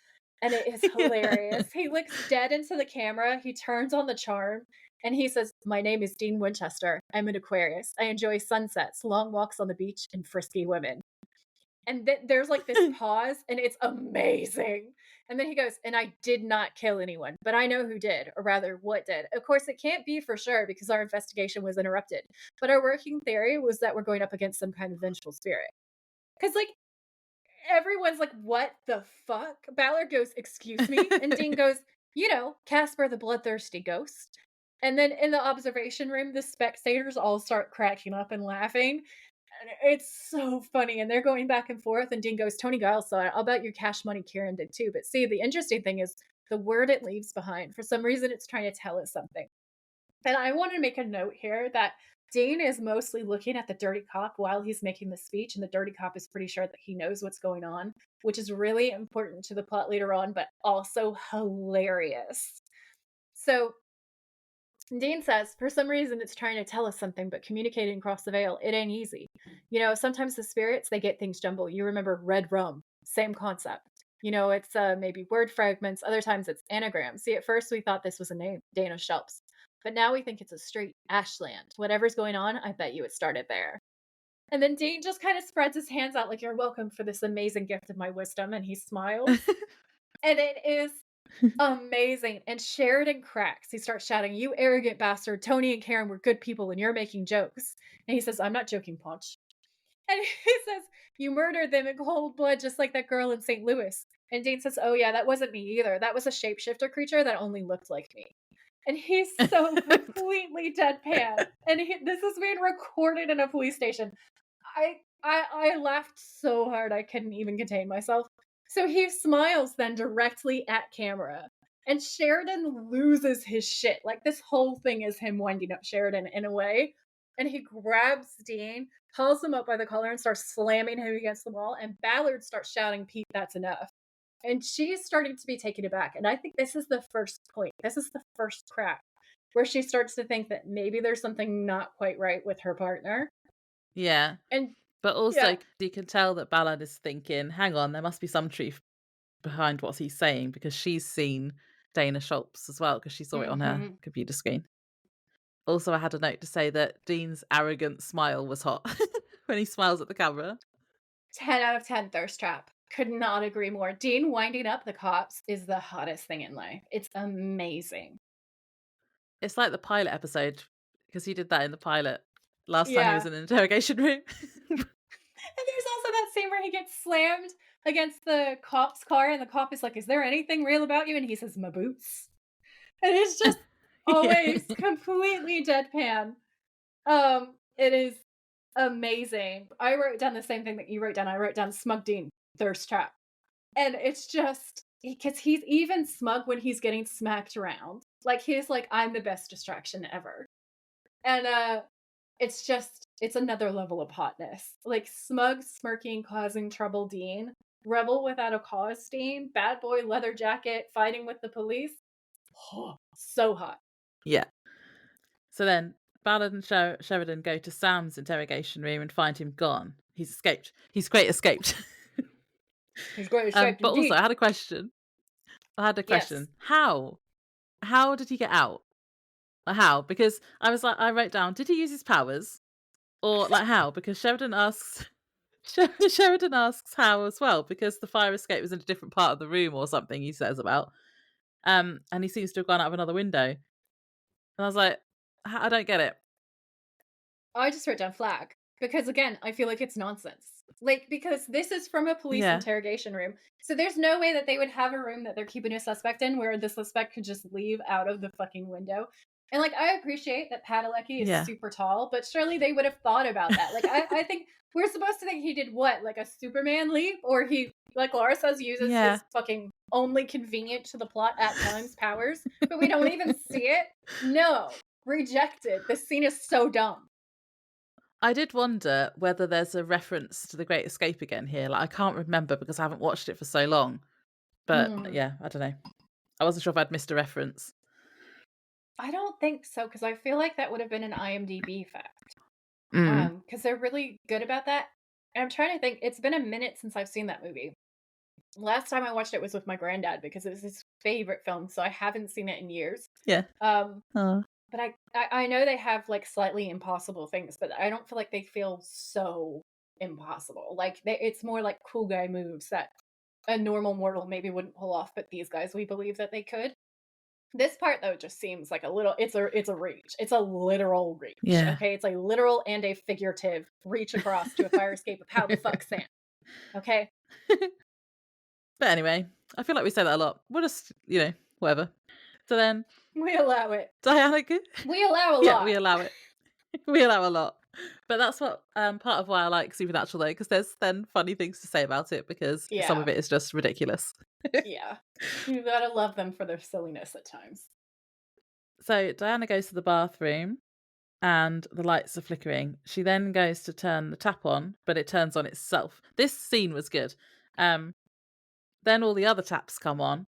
S1: and it is
S2: Yeah.
S1: hilarious. He looks dead into the camera, he turns on the charm, and he says, "My name is Dean Winchester. I'm an Aquarius. I enjoy sunsets, long walks on the beach, and frisky women." And then there's like this pause, and it's amazing. And then he goes, "And I did not kill anyone, but I know who did, or rather, what did. Of course, it can't be for sure because our investigation was interrupted. But our working theory was that we're going up against some kind of vengeful spirit." Because, like, everyone's like, "What the fuck?" Ballard goes, "Excuse me?" And Dean goes, "Casper the bloodthirsty ghost." And then in the observation room, the spectators all start cracking up and laughing. And it's so funny. And they're going back and forth. And Dean goes, "Tony Giles saw it. I'll bet your cash money Kieran did too." But see, the interesting thing is the word it leaves behind. For some reason, it's trying to tell us something. And I want to make a note here that Dean is mostly looking at the dirty cop while he's making the speech, and the dirty cop is pretty sure that he knows what's going on, which is really important to the plot later on, but also hilarious. So Dean says, for some reason, it's trying to tell us something, but communicating across the veil, it ain't easy. Sometimes the spirits, they get things jumbled. You remember red rum, same concept. It's maybe word fragments. Other times it's anagrams. See, at first we thought this was a name, Dana Shelps. But now we think it's a street, Ashland. Whatever's going on, I bet you it started there. And then Dean just kind of spreads his hands out like, "You're welcome for this amazing gift of my wisdom." And he smiles. And it is amazing. And Sheridan cracks. He starts shouting, "You arrogant bastard. Tony and Karen were good people and you're making jokes." And he says, "I'm not joking, Punch." And he says, "You murdered them in cold blood just like that girl in St. Louis." And Dean says, "Oh yeah, that wasn't me either. That was a shapeshifter creature that only looked like me." And he's so completely deadpan. And this is being recorded in a police station. I laughed so hard I couldn't even contain myself. So he smiles then directly at camera. And Sheridan loses his shit. Like, this whole thing is him winding up Sheridan in a way. And he grabs Dean, pulls him up by the collar, and starts slamming him against the wall. And Ballard starts shouting, "Pete, that's enough." And she's starting to be taken aback. And I think this is the first point. This is the first crack where she starts to think that maybe there's something not quite right with her partner.
S2: Yeah.
S1: And
S2: But also,
S1: yeah.
S2: you can tell that Ballard is thinking, hang on, there must be some truth behind what he's saying because she's seen Dana Schultz as well because she saw it on her
S1: Mm-hmm.
S2: computer screen. Also, I had a note to say that Dean's arrogant smile was hot when he smiles at the camera.
S1: 10 out of 10 thirst trap. Could not agree more. Dean winding up the cops is the hottest thing in life. It's amazing.
S2: It's like the pilot episode because he did that in the pilot last time he was
S1: Yeah.
S2: in an interrogation room.
S1: And there's also that scene where he gets slammed against the cop's car, and the cop is like, "Is there anything real about you?" And he says, "My boots." And it's just
S2: Yeah.
S1: always completely deadpan. It is amazing. I wrote down the same thing that you wrote down. I wrote down smug Dean, thirst trap. And it's just because he's even smug when he's getting smacked around. Like, he's like, "I'm the best distraction ever." And it's another level of hotness. Like, smug, smirking, causing trouble Dean, rebel without a cause Dean, bad boy leather jacket, fighting with the police. Oh, so hot.
S2: Yeah. So then Ballard and Sheridan go to Sam's interrogation room and find him gone. He's escaped. He's great escaped.
S1: He's great escaped
S2: But also,
S1: indeed.
S2: I had a question.
S1: Yes.
S2: How? How did he get out? How? Because I was like, I wrote down, did he use his powers? Or like how? Because Sheridan asks Sheridan asks how as well, because the fire escape was in a different part of the room or something he says about. And he seems to have gone out of another window. And I was like, I don't get it.
S1: I just wrote down flag because, again, I feel like it's nonsense. Like, because this is from a police
S2: Yeah.
S1: interrogation room. So there's no way that they would have a room that they're keeping a suspect in where the suspect could just leave out of the fucking window. And like, I appreciate that Padalecki is
S2: Yeah.
S1: super tall, but surely they would have thought about that. Like, I think we're supposed to think he did what? Like a Superman leap? Or he, like Laura says, uses
S2: Yeah.
S1: his fucking only convenient to the plot at times powers, but we don't even see it? No. Rejected. This scene is so dumb.
S2: I did wonder whether there's a reference to The Great Escape again here. Like, I can't remember because I haven't watched it for so long. But
S1: Mm.
S2: yeah, I don't know. I wasn't sure if I'd missed a reference.
S1: I don't think so, because I feel like that would have been an IMDb fact.
S2: Mm.
S1: Because they're really good about that. And I'm trying to think, it's been a minute since I've seen that movie. Last time I watched it was with my granddad because it was his favorite film, so I haven't seen it in years.
S2: Yeah.
S1: Um,
S2: Oh.
S1: but I know they have like slightly impossible things, but I don't feel like they feel so impossible. Like it's more like cool guy moves that a normal mortal maybe wouldn't pull off, but these guys we believe that they could. This part though just seems like a little it's a reach. It's a literal reach.
S2: Yeah.
S1: Okay? It's a literal and a figurative reach across to a fire escape of how the fuck Sam. Okay?
S2: But anyway, I feel like we say that a lot. We'll just, whatever. So then
S1: We allow it.
S2: Diana
S1: We allow a
S2: yeah, we
S1: lot.
S2: allow it. We allow a lot. But that's what part of why I like Supernatural though, because there's then funny things to say about it because some of
S1: Yeah.
S2: it is just ridiculous.
S1: Yeah. You gotta love them for their silliness at times.
S2: So Diana goes to the bathroom and the lights are flickering. She then goes to turn the tap on, but it turns on itself. This scene was good. Then all the other taps come on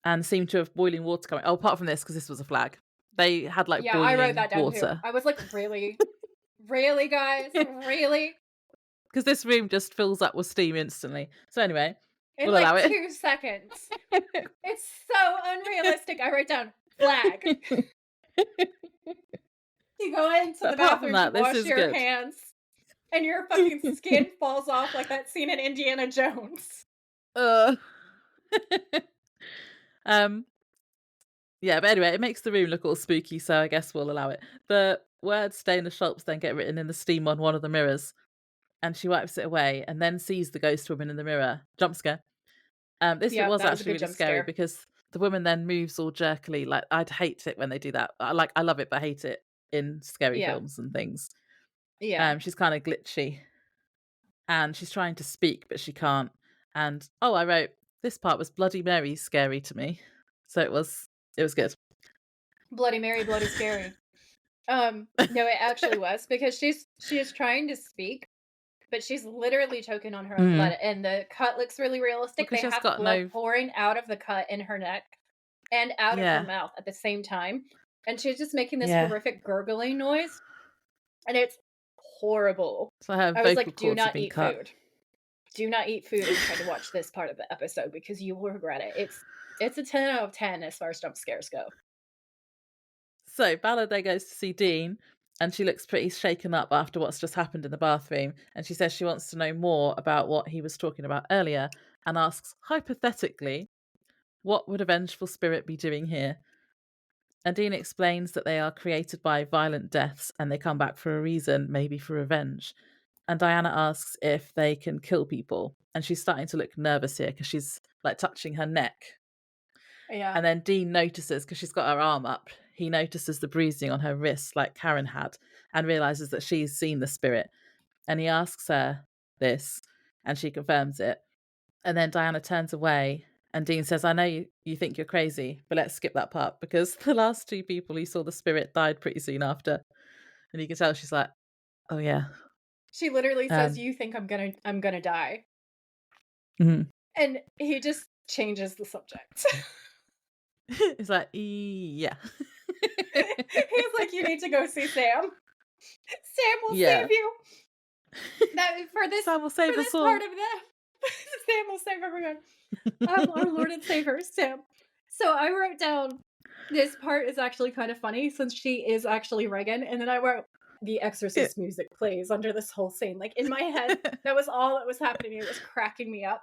S2: and seem to have boiling water coming. Oh, apart from this, because this was a flag. They had like
S1: Yeah, I wrote
S2: boiling
S1: that down too.
S2: water.
S1: I was like, really? Really, guys? Really?
S2: Because this room just fills up with steam instantly. So anyway,
S1: In
S2: we'll allow
S1: like
S2: it.
S1: 2 seconds. It's so unrealistic. I write down flag. You go into
S2: But
S1: the
S2: apart from
S1: bathroom to
S2: that, this
S1: wash
S2: is
S1: your
S2: good.
S1: hands, and your fucking skin falls off like that scene in Indiana Jones.
S2: Uh. um. Yeah, but anyway, it makes the room look all spooky, so I guess we'll allow it. The words "stay in the shops" then get written in the steam on one of the mirrors, and she wipes it away and then sees the ghost woman in the mirror. Jump scare. This bit
S1: Yeah,
S2: was
S1: that was a
S2: actually
S1: good
S2: really
S1: jump
S2: scary
S1: scare.
S2: because the woman then moves all jerkily. Like I'd hate it when they do that. I love it, but hate it in scary
S1: Yeah.
S2: films and things.
S1: Yeah.
S2: She's kind of glitchy, and she's trying to speak, but she can't. And I wrote this part was Bloody Mary scary to me, so it was good.
S1: Bloody Mary, bloody scary. No, it actually was because she is trying to speak, but she's literally choking on her own
S2: Mm.
S1: blood, and the cut looks really realistic.
S2: Because
S1: They
S2: she's
S1: have
S2: got
S1: blood
S2: no.
S1: pouring out of the cut in her neck and out of her
S2: Yeah,
S1: mouth at the same time, and she's just making this
S2: yeah.
S1: horrific gurgling noise, and it's horrible.
S2: So her
S1: I was
S2: vocal
S1: like, "Do
S2: cords have
S1: not
S2: been
S1: eat
S2: cut.
S1: food. Do not eat food and try to watch this part of the episode because you will regret it." It's a 10 out of 10 as far as jump scares go.
S2: So Bella then goes to see Dean, and she looks pretty shaken up after what's just happened in the bathroom. And she says she wants to know more about what he was talking about earlier and asks, hypothetically, what would a vengeful spirit be doing here? And Dean explains that they are created by violent deaths and they come back for a reason, maybe for revenge. And Diana asks if they can kill people. And she's starting to look nervous here because she's like touching her neck.
S1: Yeah.
S2: And then Dean notices, because she's got her arm up, he notices the bruising on her wrist like Karen had and realizes that she's seen the spirit. And he asks her this and she confirms it. And then Diana turns away and Dean says, I know you think you're crazy, but let's skip that part because the last 2 people who saw the spirit died pretty soon after. And you can tell she's like, oh yeah.
S1: She literally says,
S2: Um,
S1: "You think I'm gonna die,"
S2: mhm.
S1: and he just changes the subject.
S2: It's like, yeah.
S1: He's like, "You need to go see Sam. Sam will
S2: Yeah.
S1: save you." That for this
S2: Sam will save
S1: for
S2: us
S1: this
S2: all.
S1: part of the Sam will save everyone. Our Lord and Savior, Sam. So I wrote down this part is actually kind of funny since she is actually Reagan, and then I wrote the Exorcist music plays under this whole scene. Like in my head, that was all that was happening. It was cracking me up.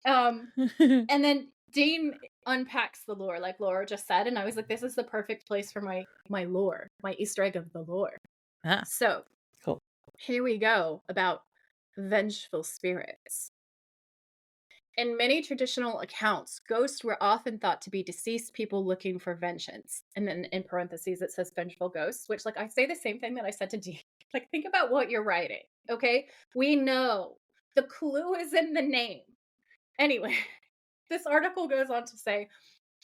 S1: And then Dean unpacks the lore, like Laura just said, and I was like, this is the perfect place for my lore, my Easter egg of the lore.
S2: Ah,
S1: So
S2: cool.
S1: here we go about vengeful spirits. In many traditional accounts, ghosts were often thought to be deceased people looking for vengeance. And then in parentheses, it says vengeful ghosts, which, like, I say the same thing that I said to Dean. Like, think about what you're writing, okay? We know the clue is in the name. Anyway, this article goes on to say,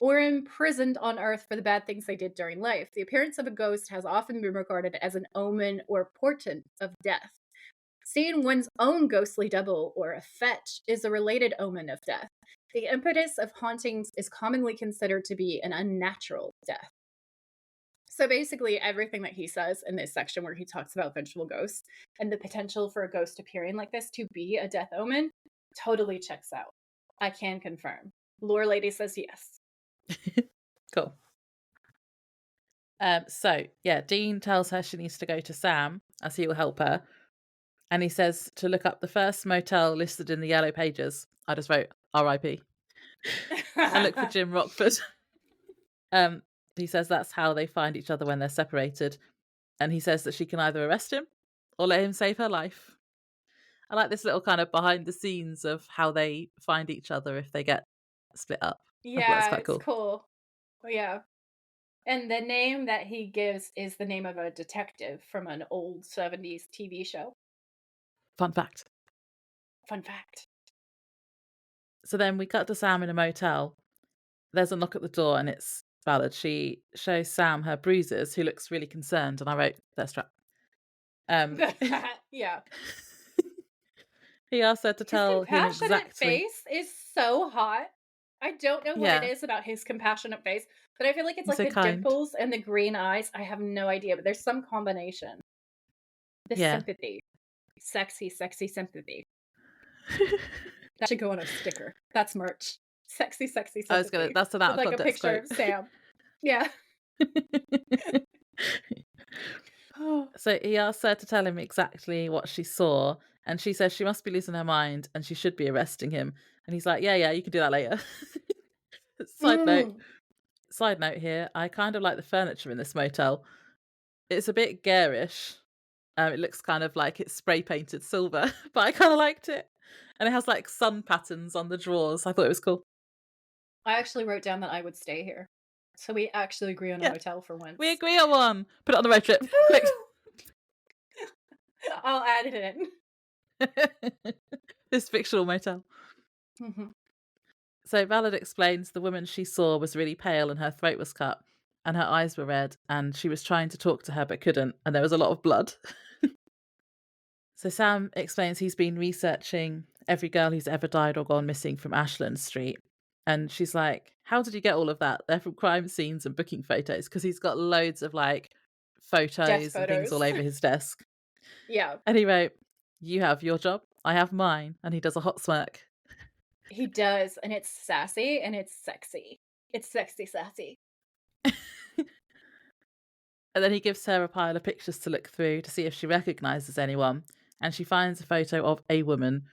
S1: or imprisoned on earth for the bad things they did during life. The appearance of a ghost has often been regarded as an omen or portent of death. Seeing one's own ghostly double or a fetch is a related omen of death. The impetus of hauntings is commonly considered to be an unnatural death. So basically, everything that he says in this section where he talks about vengeful ghosts and the potential for a ghost appearing like this to be a death omen totally checks out. I can confirm. Lore Lady says yes.
S2: Cool. So yeah, Dean tells her she needs to go to Sam as he will help her. And he says to look up the first motel listed in the yellow pages. I just wrote R.I.P. and look for Jim Rockford. He says that's how they find each other when they're separated. And he says that she can either arrest him or let him save her life. I like this little kind of behind the scenes of how they find each other if they get split up. I thought that's
S1: Yeah,
S2: quite
S1: it's
S2: cool.
S1: cool. Yeah. And the name that he gives is the name of a detective from an old 70s TV show.
S2: Fun fact.
S1: Fun fact.
S2: So then we cut to Sam in a motel. There's a knock at the door and it's Ballard. She shows Sam her bruises, who looks really concerned, and I wrote, "They're strap." Um,
S1: Yeah.
S2: he asks her to
S1: His
S2: tell him
S1: compassionate
S2: exactly.
S1: face is so hot. I don't know what it
S2: Yeah,
S1: is about his compassionate face, but I feel like it's
S2: he's
S1: like
S2: so
S1: the
S2: kind.
S1: dimples and the green eyes. I have no idea, but there's some combination. The
S2: Yeah.
S1: sympathy. Sexy, sexy sympathy. That should go on a sticker. That's merch. Sexy, sexy
S2: I was gonna.
S1: sympathy.
S2: That's an out
S1: With
S2: of
S1: like a
S2: context
S1: picture
S2: quote.
S1: of Sam. Yeah.
S2: So he asks her to tell him exactly what she saw, and she says she must be losing her mind and she should be arresting him. And he's like, "Yeah, yeah, you can do that later." Side note,
S1: Mm.
S2: side note here, I kind of like the furniture in this motel. It's a bit garish. It looks kind of like it's spray painted silver, but I kind of liked it. And it has like sun patterns on the drawers. I thought it was cool.
S1: I actually wrote down that I would stay here. So we actually agree on a
S2: Yeah,
S1: motel for
S2: we
S1: once.
S2: agree on one. Put it on the road trip, quick.
S1: I'll add it in.
S2: This fictional motel.
S1: Mhm.
S2: So Ballard explains the woman she saw was really pale and her throat was cut and her eyes were red and she was trying to talk to her but couldn't and there was a lot of blood. So Sam explains he's been researching every girl who's ever died or gone missing from Ashland Street. And she's like, "How did you get all of that? They're from crime scenes and booking photos." Because he's got loads of like
S1: Death
S2: photos and things all
S1: photos.
S2: over his desk.
S1: Yeah,
S2: And he wrote, "You have your job, I have mine." And he does a hot smirk.
S1: he does. And it's sassy and it's sexy. It's sexy sassy.
S2: And then he gives her a pile of pictures to look through to see if she recognizes anyone. And she finds a photo of a woman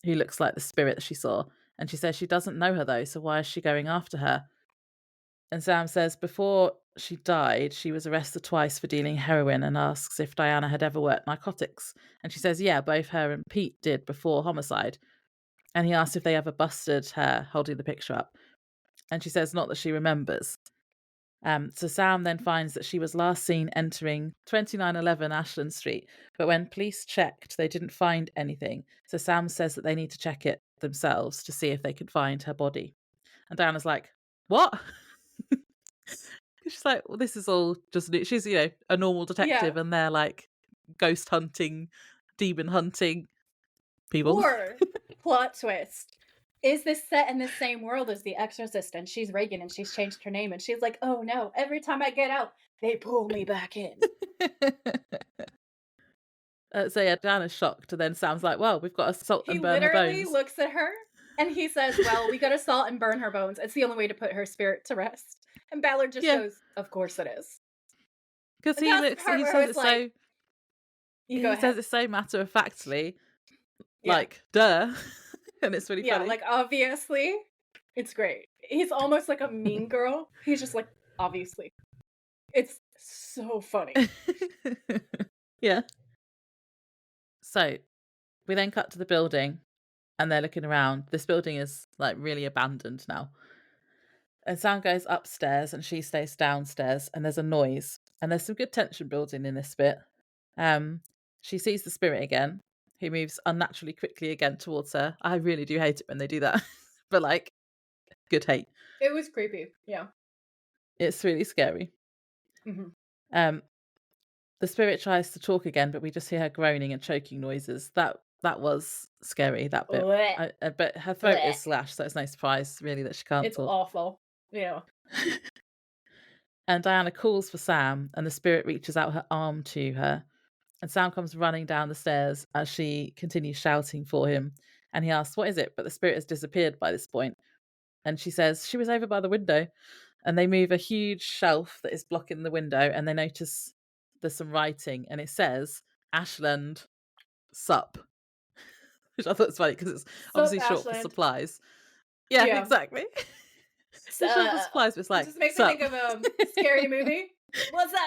S2: who looks like the spirit she saw. And she says she doesn't know her though, so why is she going after her? And Sam says before she died, she was arrested twice for dealing heroin and asks if Diana had ever worked narcotics. And she says, yeah, both her and Pete did before homicide. And he asks if they ever busted her holding the picture up. And she says not that she remembers. So Sam then finds that she was last seen entering 2911 Ashland Street, but when police checked, they didn't find anything. So Sam says that they need to check it themselves to see if they could find her body. And Diana's like, "What?" She's like, "Well, this is all just new." She's, a normal
S1: Yeah.
S2: detective, and they're like ghost hunting, demon hunting people.
S1: Or plot twist. Is this set in the same world as The Exorcist and she's Reagan and she's changed her name and she's like, oh no, every time I get out, they pull me back in.
S2: So yeah, Diana's shocked, and then Sam's like, "Well, we've got to salt
S1: He
S2: and burn her
S1: literally
S2: bones."
S1: looks at her and he says, well, we gotta salt and burn her bones. It's the only way to put her spirit to rest. And Ballard just
S2: Yeah,
S1: goes, of course it is.
S2: because
S1: And that's the part
S2: he
S1: where I
S2: says
S1: was
S2: it
S1: like,
S2: so
S1: you go
S2: he says
S1: ahead.
S2: it so matter of factly,
S1: Yeah.
S2: like, duh. And it's really
S1: Yeah,
S2: funny.
S1: like obviously. It's great. He's almost like a mean girl. He's just like, obviously. It's so funny.
S2: Yeah. So we then cut to the building and they're looking around. This building is like really abandoned now. And Sam goes upstairs and she stays downstairs and there's a noise. And there's some good tension building in this bit. Um, she sees the spirit again, who moves unnaturally quickly again towards her. I really do hate it when they do that. But like, good hate.
S1: It was creepy. Yeah.
S2: It's really scary.
S1: Hmm.
S2: Um, the spirit tries to talk again, but we just hear her groaning and choking noises. That was scary, that bit.
S1: Blech,
S2: But her throat is
S1: blech.
S2: slashed, so it's no surprise really that she can't
S1: It's
S2: talk.
S1: awful. Yeah.
S2: And Diana calls for Sam, and the spirit reaches out her arm to her. And Sam comes running down the stairs as she continues shouting for him. And he asks, "What is it?" But the spirit has disappeared by this point. And she says, "She was over by the window." And they move a huge shelf that is blocking the window, and they notice there's some writing, and it says, "Ashland Sup," which I thought was funny because it's
S1: Sup,
S2: obviously short for
S1: Ashland.
S2: supplies. Yeah,
S1: Yeah.
S2: exactly. It's short for
S1: Sup.
S2: supplies, but it's
S1: It
S2: like,
S1: just makes me
S2: "Sup."
S1: think of a scary movie. What's up?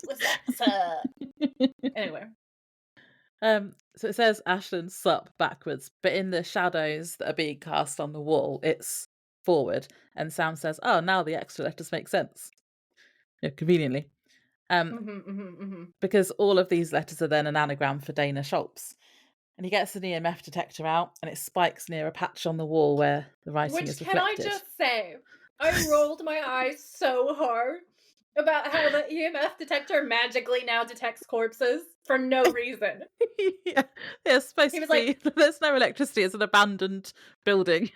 S1: What's up? What's up? Anyway.
S2: So it says Ashland sup backwards, but in the shadows that are being cast on the wall, it's forward. And Sam says, "Oh, now the extra letters make sense." Yeah, conveniently. Um,
S1: Mhm, mhm, mhm.
S2: because all of these letters are then an anagram for Dana Schultz. And he gets an EMF detector out, and it spikes near a patch on the wall where the writing
S1: Which,
S2: is
S1: can I
S2: reflected.
S1: just say, I rolled my eyes so hard about how the EMF detector magically now detects corpses for no reason.
S2: Yeah, it's supposed
S1: He
S2: to
S1: was
S2: be.
S1: like,
S2: There's no electricity. It's an abandoned building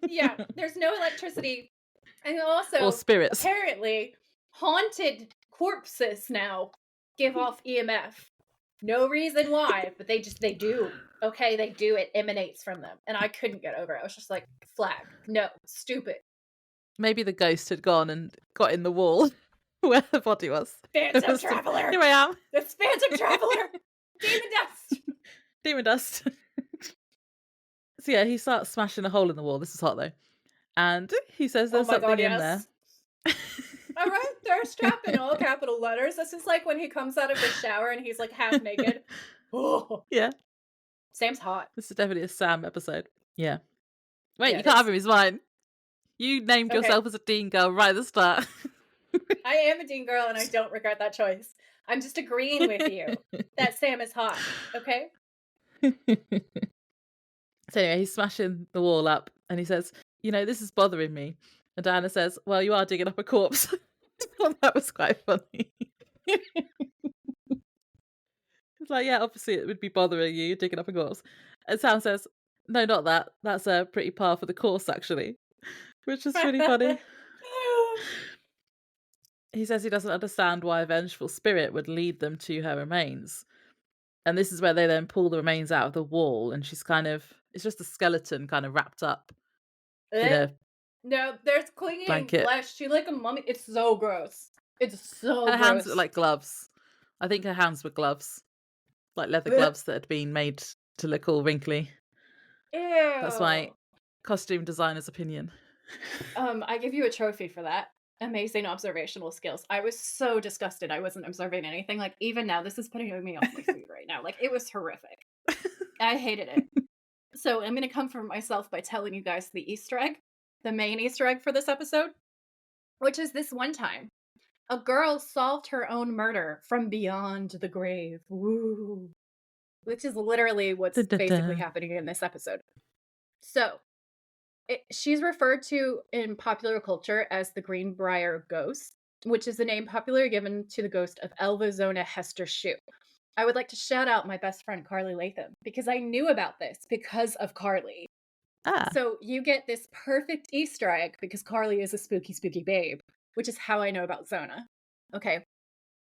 S1: yeah, there's no electricity. And
S2: or
S1: also,
S2: spirits.
S1: apparently, haunted corpses now give off EMF. No reason why, but they do. Okay, they do. It emanates from them. And I couldn't get over it. I was just like, flag. No, stupid.
S2: Maybe the ghost had gone and got in the wall where the body was. It
S1: Phantom
S2: was the,
S1: Traveler!
S2: here I am,
S1: This Phantom Traveler! Demon Dust!
S2: demon dust. So yeah, he starts smashing a hole in the wall. This is hot though, and he says
S1: Oh
S2: there's
S1: my god,
S2: something in there.
S1: yes. I wrote thirst trap in all capital letters. This is like when he comes out of the shower and he's like half naked. Oh,
S2: Yeah,
S1: Sam's hot.
S2: this is definitely a Sam episode. Yeah. Wait,
S1: Yeah,
S2: you
S1: it
S2: can't have
S1: is.
S2: him. He's mine. You named
S1: Okay.
S2: yourself as a Dean girl right at the start.
S1: I am a Dean girl and I don't regret that choice. I'm just agreeing with you that Sam is hot. Okay?
S2: So anyway, he's smashing the wall up and he says, this is bothering me. And Diana says, well, you are digging up a corpse. I thought that was quite funny. It's like, yeah, obviously it would be bothering you digging up a corpse. And Sam says, no, not that. That's a pretty par for the course, actually, which is really funny. He says he doesn't understand why a vengeful spirit would lead them to her remains. And this is where they then pull the remains out of the wall, and it's just a skeleton kind of wrapped up in
S1: Eh,
S2: a
S1: no, there's clinging
S2: blanket.
S1: flesh. She like a mummy. It's so gross. It's so
S2: Her hands look
S1: gross.
S2: like gloves. I think her hands were gloves, like leather
S1: Ugh.
S2: gloves that had been made to look all wrinkly. That's my
S1: Ew.
S2: costume designer's opinion.
S1: I give you a trophy for that. Amazing observational skills. I was so disgusted I wasn't observing anything. Like, even now, this is putting me off my food right now. Like, it was horrific. I hated it. So I'm gonna come for myself by telling you guys the Easter egg, the main Easter egg for this episode, which is this one time. A girl solved her own murder from beyond the grave. Woo. Which is literally what's
S2: Dun, dun,
S1: basically
S2: dun.
S1: happening in this episode. So, she's referred to in popular culture as the Greenbrier Ghost, which is the name popularly given to the ghost of Elva Zona Hester Shue. I would like to shout out my best friend Carly Latham because I knew about this because of Carly.
S2: Ah,
S1: So you get this perfect Easter egg because Carly is a spooky, spooky babe, which is how I know about Zona. Okay.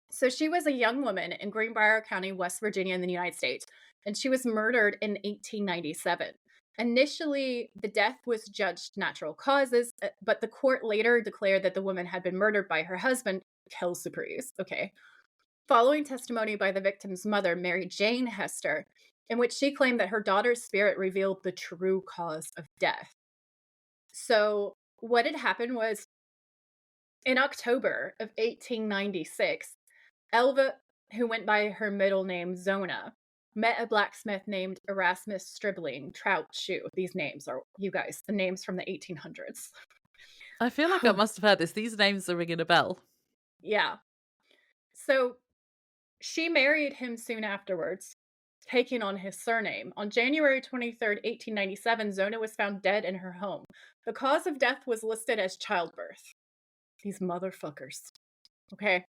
S1: So she was a young woman in Greenbrier County, West Virginia, in the United States, and she was murdered in 1897. Initially, the death was judged natural causes, but the court later declared that the woman had been murdered by her husband, Kelsey. Okay. Following testimony by the victim's mother, Mary Jane Hester, in which she claimed that her daughter's spirit revealed the true cause of death. So, what had happened was in October of 1896, Elva, who went by her middle name Zona, met a blacksmith named Erasmus Stribling Trout Shoe. These names are, you guys, the names from the 1800s.
S2: I feel like I must have heard this. These names are ringing a bell.
S1: Yeah. So she married him soon afterwards, taking on his surname. On January 23rd, 1897, Zona was found dead in her home. The cause of death was listed as childbirth. These motherfuckers. Okay.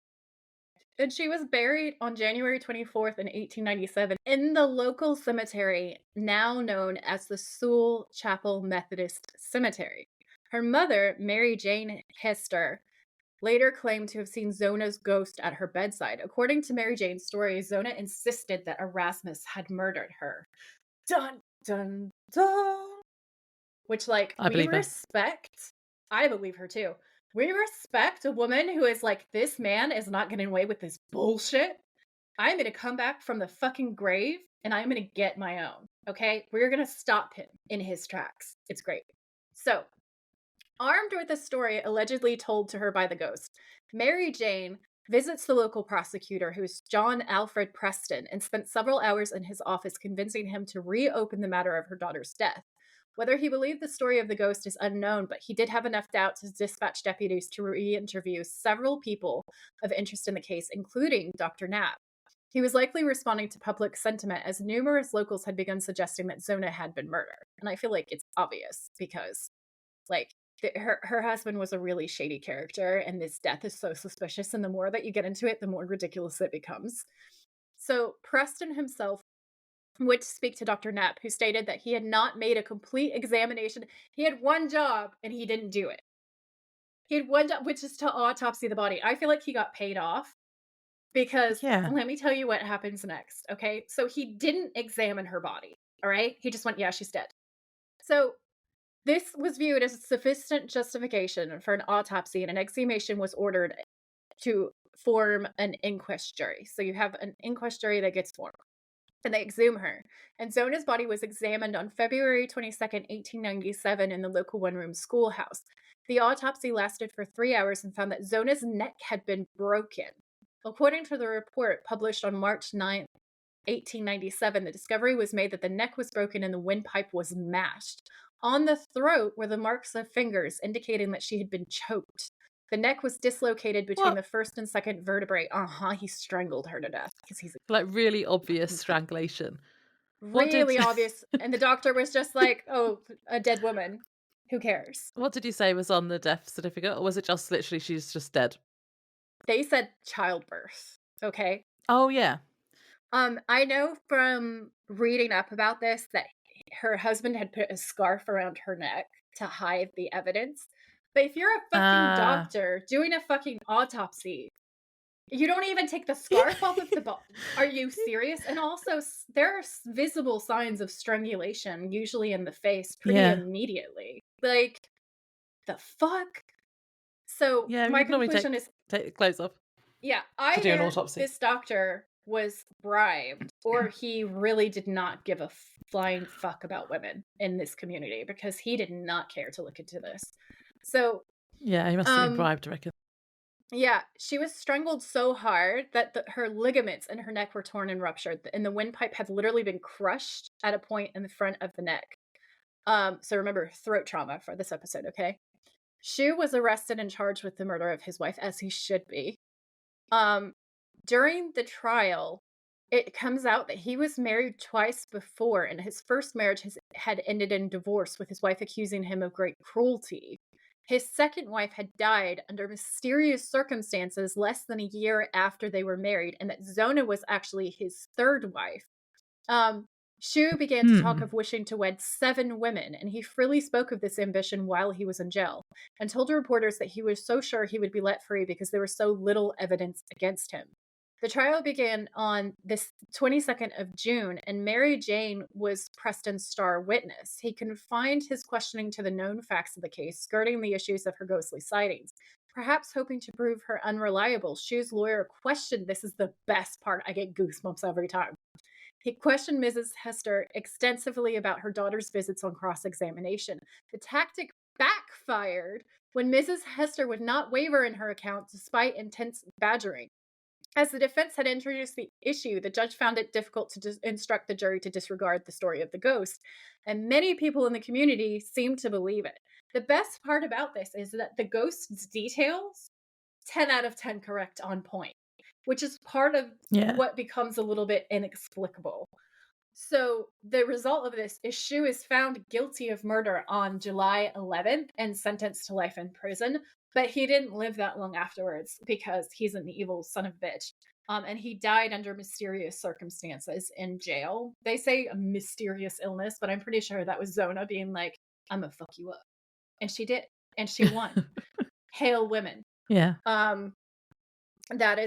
S1: And she was buried on January 24th in 1897 in the local cemetery, now known as the Sewell Chapel Methodist Cemetery. Her mother, Mary Jane Hester, later claimed to have seen Zona's ghost at her bedside. According to Mary Jane's story, Zona insisted that Erasmus had murdered her. Dun, dun, dun. Which, like,
S2: I
S1: we
S2: believe her.
S1: respect. I believe her too. We respect a woman who is like, this man is not getting away with this bullshit. I'm going to come back from the fucking grave and I'm going to get my own. Okay? We're going to stop him in his tracks. It's great. So, armed with a story allegedly told to her by the ghost, Mary Jane visits the local prosecutor, who's John Alfred Preston, and spent several hours in his office convincing him to reopen the matter of her daughter's death. Whether he believed the story of the ghost is unknown, but he did have enough doubt to dispatch deputies to re interview several people of interest in the case, including Dr. Knapp. He was likely responding to public sentiment as numerous locals had begun suggesting that Zona had been murdered. And I feel like it's obvious because, like, her husband was a really shady character, and this death is so suspicious. And the more that you get into it, the more ridiculous it becomes. So Preston himself would speak to Dr. Knapp, who stated that he had not made a complete examination. He had one job and he didn't do it. He had one job, which is to autopsy the body. I feel like he got paid off because
S2: Yeah.
S1: let me tell you what happens next. Okay. So he didn't examine her body. All right. He just went, yeah, she's dead. So this was viewed as a sufficient justification for an autopsy, and an exhumation was ordered to form an inquest jury. So you have an inquest jury that gets formed, and they exhume her. And Zona's body was examined on February 22nd, 1897, in the local one-room schoolhouse. The autopsy lasted for 3 hours and found that Zona's neck had been broken. According to the report published on March 9th, 1897, the discovery was made that the neck was broken and the windpipe was mashed. On the throat were the marks of fingers, indicating that she had been choked. The neck was dislocated between
S2: What?
S1: the first and second vertebrae. He strangled her to death because he's
S2: Like, really obvious
S1: a
S2: strangulation. What did
S1: really obvious. And the doctor was just like, oh, a dead woman. Who cares?
S2: what did you say was on the death certificate, or was it just literally she's just dead?
S1: They said childbirth. Okay.
S2: Oh, yeah.
S1: I know from reading up about this that her husband had put a scarf around her neck to hide the evidence. But if you're a fucking
S2: Ah.
S1: doctor doing a fucking autopsy, you don't even take the scarf off of the body. Are you serious? And also, there are visible signs of strangulation, usually in the face, pretty
S2: Yeah.
S1: immediately. Like, the fuck? So,
S2: Yeah,
S1: my
S2: you'd normally
S1: conclusion is,
S2: take the clothes off
S1: yeah,
S2: to do an
S1: either
S2: autopsy.
S1: this doctor was bribed or he really did not give a flying fuck about women in this community because he did not care to look into this. So,
S2: Yeah, he must have been
S1: um,
S2: bribed, I reckon.
S1: yeah, she was strangled so hard that her ligaments in her neck were torn and ruptured, and the windpipe had literally been crushed at a point in the front of the neck. So remember, throat trauma for this episode, okay? Shu was arrested and charged with the murder of his wife, as he should be. During the trial, it comes out that he was married twice before, and his first marriage had ended in divorce, with his wife accusing him of great cruelty. His second wife had died under mysterious circumstances less than a year after they were married, and that Zona was actually his third wife. Shu began to talk
S2: Hmm.
S1: of wishing to wed 7 women, and he freely spoke of this ambition while he was in jail, and told reporters that he was so sure he would be let free because there was so little evidence against him. The trial began on this 22nd of June, and Mary Jane was Preston's star witness. He confined his questioning to the known facts of the case, skirting the issues of her ghostly sightings. Perhaps hoping to prove her unreliable, Shu's lawyer questioned, this is the best part, I get goosebumps every time. He questioned Mrs. Hester extensively about her daughter's visits on cross-examination. The tactic backfired when Mrs. Hester would not waver in her account despite intense badgering. As the defense had introduced the issue, the judge found it difficult to instruct the jury to disregard the story of the ghost, and many people in the community seemed to believe it. The best part about this is that the ghost's details, 10 out of 10 correct, on point, which is part of
S2: Yeah.
S1: what becomes a little bit inexplicable. So the result of this is Shu is found guilty of murder on July 11th and sentenced to life in prison, but he didn't live that long afterwards because he's an evil son of a bitch. And he died under mysterious circumstances in jail. They say a mysterious illness, but I'm pretty sure that was Zona being like, I'm gonna fuck you up. And she did. And she won. Hail women.
S2: Yeah.
S1: That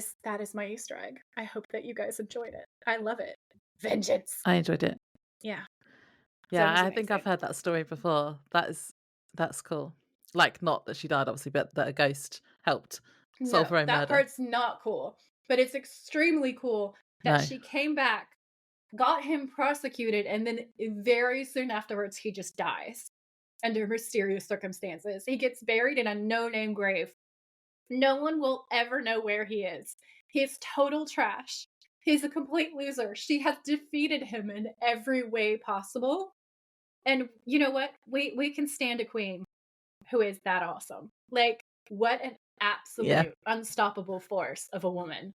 S1: is my Easter egg. I hope that you guys enjoyed it. I love it. Vengeance.
S2: I enjoyed it.
S1: Yeah.
S2: Yeah,
S1: Zona's
S2: I think I've
S1: amazing.
S2: heard that story before. That's cool. Like, not that she died, obviously, but that a ghost helped solve
S1: No,
S2: her own
S1: that
S2: murder.
S1: part's not cool. But it's extremely cool that
S2: No.
S1: she came back, got him prosecuted, and then very soon afterwards, he just dies under mysterious circumstances. He gets buried in a no-name grave. No one will ever know where he is. He is total trash. He's a complete loser. She has defeated him in every way possible. And you know what? We can stand a queen who is that awesome. Like, what an
S2: Yeah.
S1: absolute unstoppable force of a woman.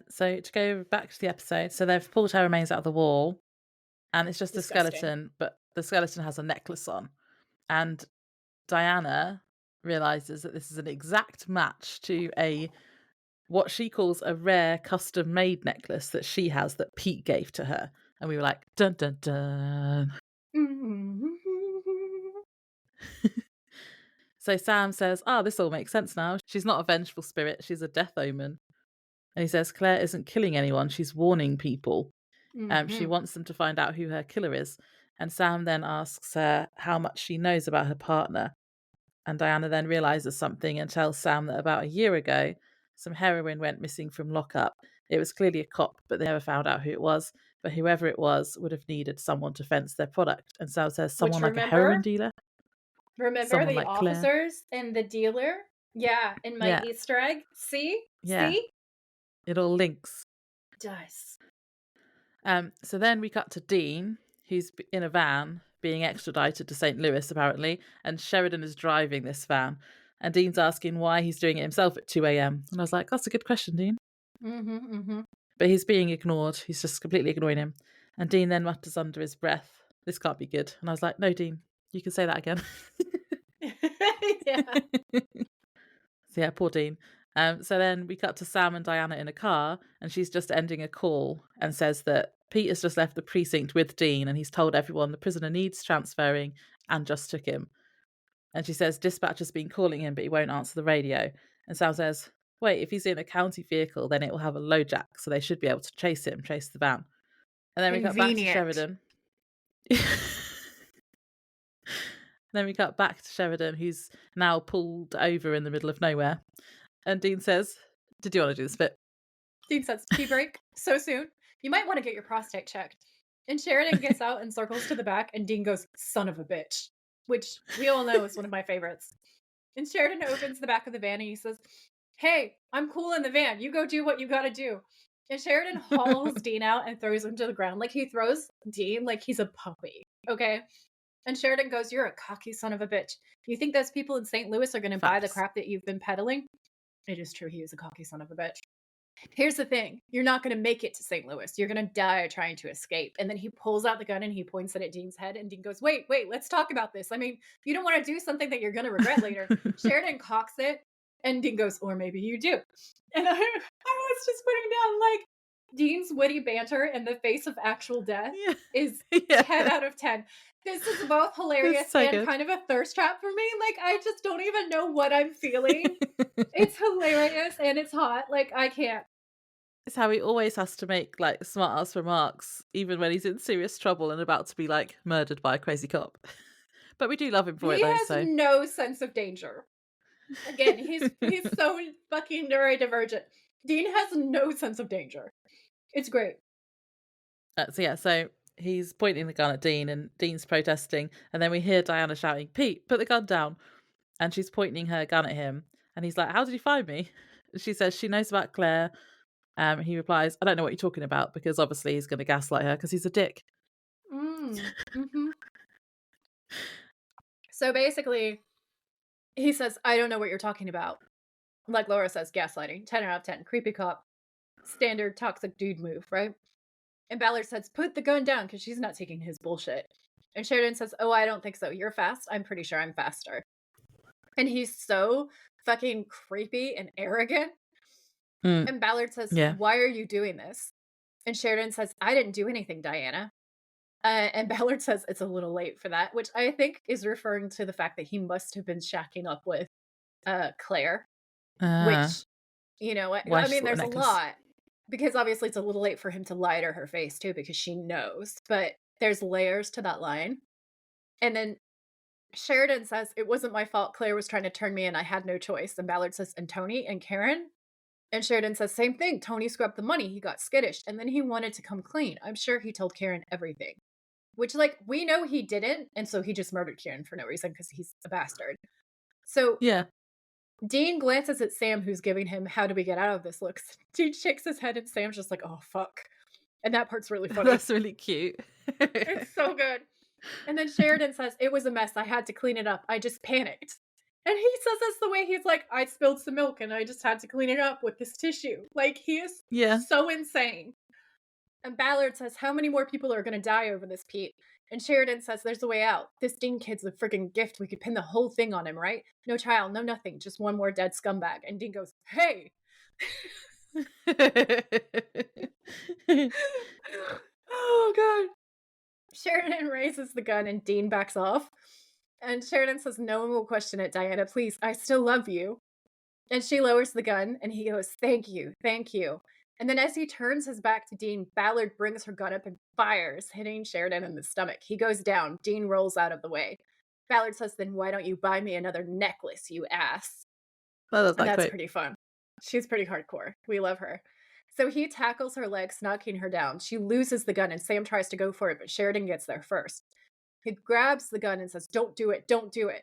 S2: So to go back to the episode, so they've pulled her remains out of the wall, and it's just a
S1: Disgusting.
S2: skeleton, but the skeleton has a necklace on. And Diana realizes that this is an exact match to a what she calls a rare custom made necklace that she has that Pete gave to her. And we were like, dun dun dun. So Sam says, this all makes sense now. She's not a vengeful spirit, she's a death omen. And he says, Claire isn't killing anyone, she's warning people. She
S1: Mhm.
S2: wants them to find out who her killer is. And Sam then asks her how much she knows about her partner. And Diana then realizes something and tells Sam that about a year ago, some heroin went missing from lockup. It was clearly a cop, but they never found out who it was. But whoever it was would have needed someone to fence their product. And Sam says,
S1: Which
S2: someone like a heroin
S1: remember
S2: dealer?
S1: remember
S2: Someone
S1: the
S2: like Claire?
S1: officers and the dealer? Yeah, in my
S2: Yeah,
S1: Easter egg. See?
S2: yeah.
S1: See?
S2: It all links.
S1: Does.
S2: So then we cut to Dean, who's in a van being extradited to St. Louis, apparently, and Sheridan is driving this van. And Dean's asking why he's doing it himself at 2 a.m. And I was like, that's a good question, Dean.
S1: Mhm, mhm.
S2: But he's being ignored. He's just completely ignoring him. And Dean then mutters under his breath, this can't be good. And I was like, no, Dean, you can say that again.
S1: Yeah.
S2: So yeah, poor Dean. So then we cut to Sam and Diana in a car, and she's just ending a call and says that Pete has just left the precinct with Dean, and he's told everyone the prisoner needs transferring and just took him. And she says dispatch has been calling him, but he won't answer the radio. And Sam says, wait, if he's in a county vehicle, then it will have a low jack, so they should be able to chase the van. And then we cut back to
S1: Convenient.
S2: Sheridan. Then we cut back to Sheridan, who's now pulled over in the middle of nowhere. And Dean says, did you want to do this bit?
S1: Dean says, "Tea break so soon. You might want to get your prostate checked." And Sheridan gets out and circles to the back, and Dean goes, "Son of a bitch," which we all know is one of my favorites. And Sheridan opens the back of the van and he says, "Hey, I'm cool in the van. You go do what you got to do." And Sheridan hauls Dean out and throws him to the ground. Like he throws Dean like he's a puppy. Okay. And Sheridan goes, "You're a cocky son of a bitch. You think those people in St. Louis are going to buy the
S2: Facts.
S1: crap that you've been peddling?" It is true. He is a cocky son of a bitch. "Here's the thing. You're not going to make it to St. Louis. You're going to die trying to escape." And then he pulls out the gun and he points it at Dean's head. And Dean goes, "Wait, wait, let's talk about this. I mean, you don't want to do something that you're going to regret later." Sheridan cocks it. And Dean goes, "Or maybe you do." And I was just putting down like Dean's witty banter in the face of actual death
S2: Yeah.
S1: is
S2: Yeah.
S1: 10 out of 10. This is both hilarious
S2: It's so
S1: and
S2: good.
S1: kind of a thirst trap for me. Like, I just don't even know what I'm feeling. It's hilarious and it's hot. Like, I can't.
S2: It's how he always has to make like smart ass remarks, even when he's in serious trouble and about to be like murdered by a crazy cop. But we do love him for it
S1: He
S2: though,
S1: has
S2: so
S1: no sense of danger. Again, he's so fucking neurodivergent. Dean has no sense of danger. It's great.
S2: so he's pointing the gun at Dean and Dean's protesting, and then we hear Diana shouting, Pete, put the gun down. And she's pointing her gun at him, and he's like, how did you find me? She says she knows about Claire. He replies, I don't know what you're talking about, because obviously he's going to gaslight her because he's a dick.
S1: Mm-hmm. So basically, he says, "I don't know what you're talking about." Like Laura says, gaslighting. 10 out of 10. Creepy cop. Standard toxic dude move, right? And Ballard says, "Put the gun down," because she's not taking his bullshit. And Sheridan says, "Oh, I don't think so. You're fast. I'm pretty sure I'm faster." And he's so fucking creepy and arrogant.
S2: Mm,
S1: And Ballard says,
S2: yeah.
S1: "Why are you doing this?" And Sheridan says, "I didn't do anything, Diana." And Ballard says it's a little late for that, which I think is referring to the fact that he must have been shacking up with Claire, which, you know,
S2: Why
S1: I
S2: she's
S1: mean,
S2: got a
S1: there's a
S2: necklace.
S1: lot because obviously it's a little late for him to lie to her face too, because she knows, but there's layers to that line. And then Sheridan says, "It wasn't my fault. Claire was trying to turn me and I had no choice." And Ballard says, "And Tony and Karen?" And Sheridan says, "Same thing. Tony scrubbed the money. He got skittish. And then he wanted to come clean. I'm sure he told Karen everything." Which, like, we know he didn't. And so he just murdered Karen for no reason because he's a bastard. So
S2: Yeah.
S1: Dean glances at Sam, who's giving him "how do we get out of this" looks. Dean shakes his head, and Sam's just like, "Oh, fuck." And that part's really funny.
S2: That's really cute.
S1: It's so good. And then Sheridan says, "It was a mess. I had to clean it up. I just panicked." And he says that's the way he's like, "I spilled some milk and I just had to clean it up with this tissue." Like, he is
S2: Yeah.
S1: so insane. And Ballard says, "How many more people are going to die over this, Pete?" And Sheridan says, "There's a way out. This Dean kid's a freaking gift. We could pin the whole thing on him, right? No trial, no nothing. Just one more dead scumbag." And Dean goes, "Hey." Oh, God. Sheridan raises the gun and Dean backs off. And Sheridan says, "No one will question it, Diana. Please, I still love you." And she lowers the gun and he goes, "Thank you, thank you." And then as he turns his back to Dean, Ballard brings her gun up and fires, hitting Sheridan in the stomach. He goes down. Dean rolls out of the way. Ballard says, "Then why don't you buy me another necklace, you ass?"
S2: That was
S1: And
S2: that
S1: that's
S2: quick.
S1: pretty fun. She's pretty hardcore. We love her. So he tackles her legs, knocking her down. She loses the gun and Sam tries to go for it, but Sheridan gets there first. He grabs the gun and says, "Don't do it, don't do it."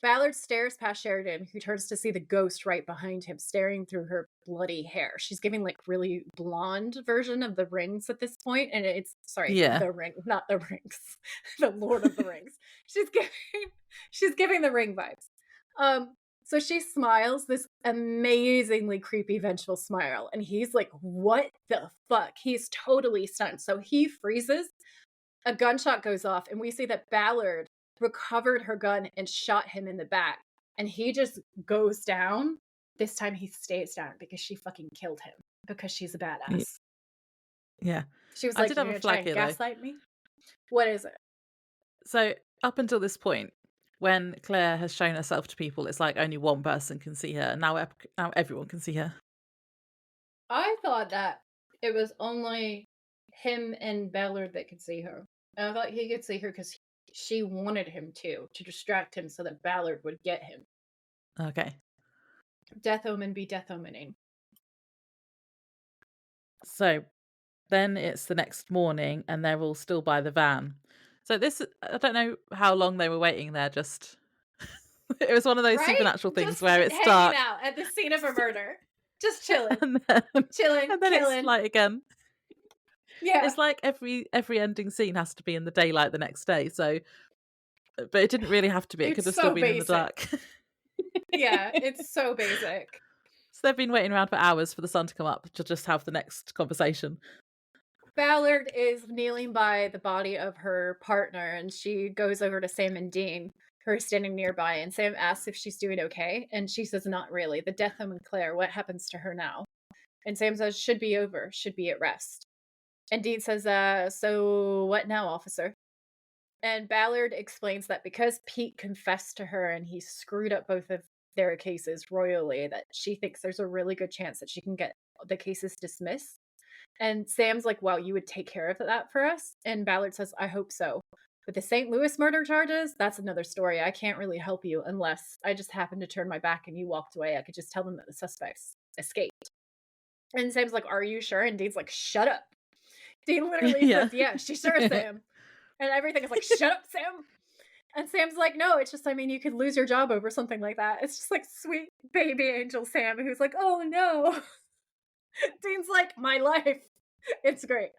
S1: Ballard stares past Sheridan, who turns to see the ghost right behind him, staring through her bloody hair. She's giving like really blonde version of the Rings at this point, and it's sorry,
S2: Yeah.
S1: the Ring, not the Rings, the Lord of the Rings. She's giving the Ring vibes. So she smiles this amazingly creepy, vengeful smile, and he's like, "What the fuck?" He's totally stunned. So he freezes. A gunshot goes off, and we see that Ballard recovered her gun and shot him in the back. And he just goes down. This time he stays down because she fucking killed him because she's a
S2: Y
S1: badass.
S2: yeah.
S1: She was
S2: I
S1: like,
S2: did
S1: "You're
S2: have a
S1: gonna try
S2: flag
S1: and
S2: here, though.
S1: gaslight me?" What is it?
S2: So, up until this point, when Claire has shown herself to people, it's like only one person can see her, and now everyone can see her.
S1: I thought that it was only him and Ballard that could see her. And I thought he could see her because she wanted him to distract him so that Ballard would get him.
S2: Okay.
S1: Death Omen be Death Omening.
S2: So, then it's the next morning, and they're all still by the van. So this I don't know how long they were waiting there, just it was one of those
S1: Right?
S2: supernatural things
S1: Just
S2: where it's
S1: hanging
S2: dark,
S1: out at the scene of a murder. Just chilling.
S2: and then
S1: Chilling,
S2: and then it's
S1: killing.
S2: light again.
S1: Yeah.
S2: It's like every ending scene has to be in the daylight the next day, so but it didn't really have to be, it could
S1: It's
S2: have still
S1: so
S2: been in the
S1: basic.
S2: dark.
S1: Yeah, it's so basic.
S2: So they've been waiting around for hours for the sun to come up to just have the next conversation.
S1: Ballard is kneeling by the body of her partner, and she goes over to Sam and Dean, who are standing nearby, and Sam asks if she's doing okay, and she says, "Not really. The death omen Claire, what happens to her now?" And Sam says, "Should be over, should be at rest." And Dean says, "So what now, officer?" And Ballard explains that because Pete confessed to her and he screwed up both of their cases royally, that she thinks there's a really good chance that she can get the cases dismissed. And Sam's like, "Wow, you would take care of that for us?" And Ballard says, "I hope so. But the St. Louis murder charges, that's another story. I can't really help you unless I just happened to turn my back and you walked away. I could just tell them that the suspects escaped." And Sam's like, "Are you sure?" And Dean's like, "Shut up." Dean literally
S2: Yeah.
S1: says, "Yeah, she's sure, Sam." And everything is like, "Shut up, Sam." And Sam's like, "No, it's just, I mean, you could lose your job over something like that." It's just like sweet baby angel Sam, who's like, "Oh no." Dean's like, "My life." It's great.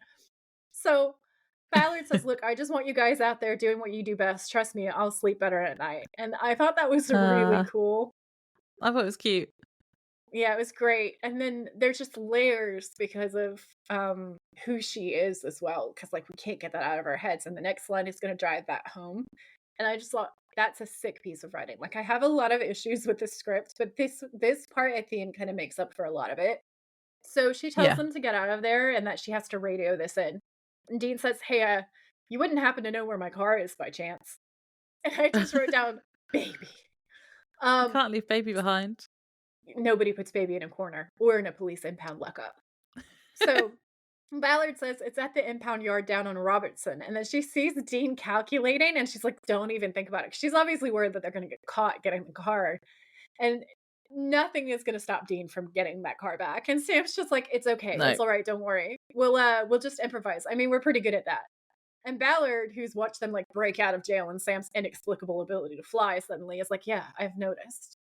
S1: So Ballard says, "Look, I just want you guys out there doing what you do best. Trust me, I'll sleep better at night." And I thought that was really
S2: Uh,
S1: cool.
S2: I thought it was cute.
S1: Yeah, it was great. And then there's just layers because of who she is as well. Because like we can't get that out of our heads. And the next line is gonna drive that home. And I just thought that's a sick piece of writing. Like I have a lot of issues with the script, but this part at the end kind of makes up for a lot of it. So she tells
S2: Yeah.
S1: them to get out of there and that she has to radio this in. And Dean says, "Hey, you wouldn't happen to know where my car is by chance?" And I just wrote down baby.
S2: You
S1: Um,
S2: can't leave baby behind.
S1: Nobody puts baby in a corner or in a police impound lockup. So Ballard says it's at the impound yard down on Robertson. And then she sees Dean calculating and she's like, "Don't even think about it." She's obviously worried that they're going to get caught getting the car. And nothing is going to stop Dean from getting that car back. And Sam's just like, "It's okay.
S2: No.
S1: It's all right. Don't worry. We'll just improvise. I mean, we're pretty good at that." And Ballard, who's watched them like break out of jail and Sam's inexplicable ability to fly suddenly is like, "Yeah, I've noticed."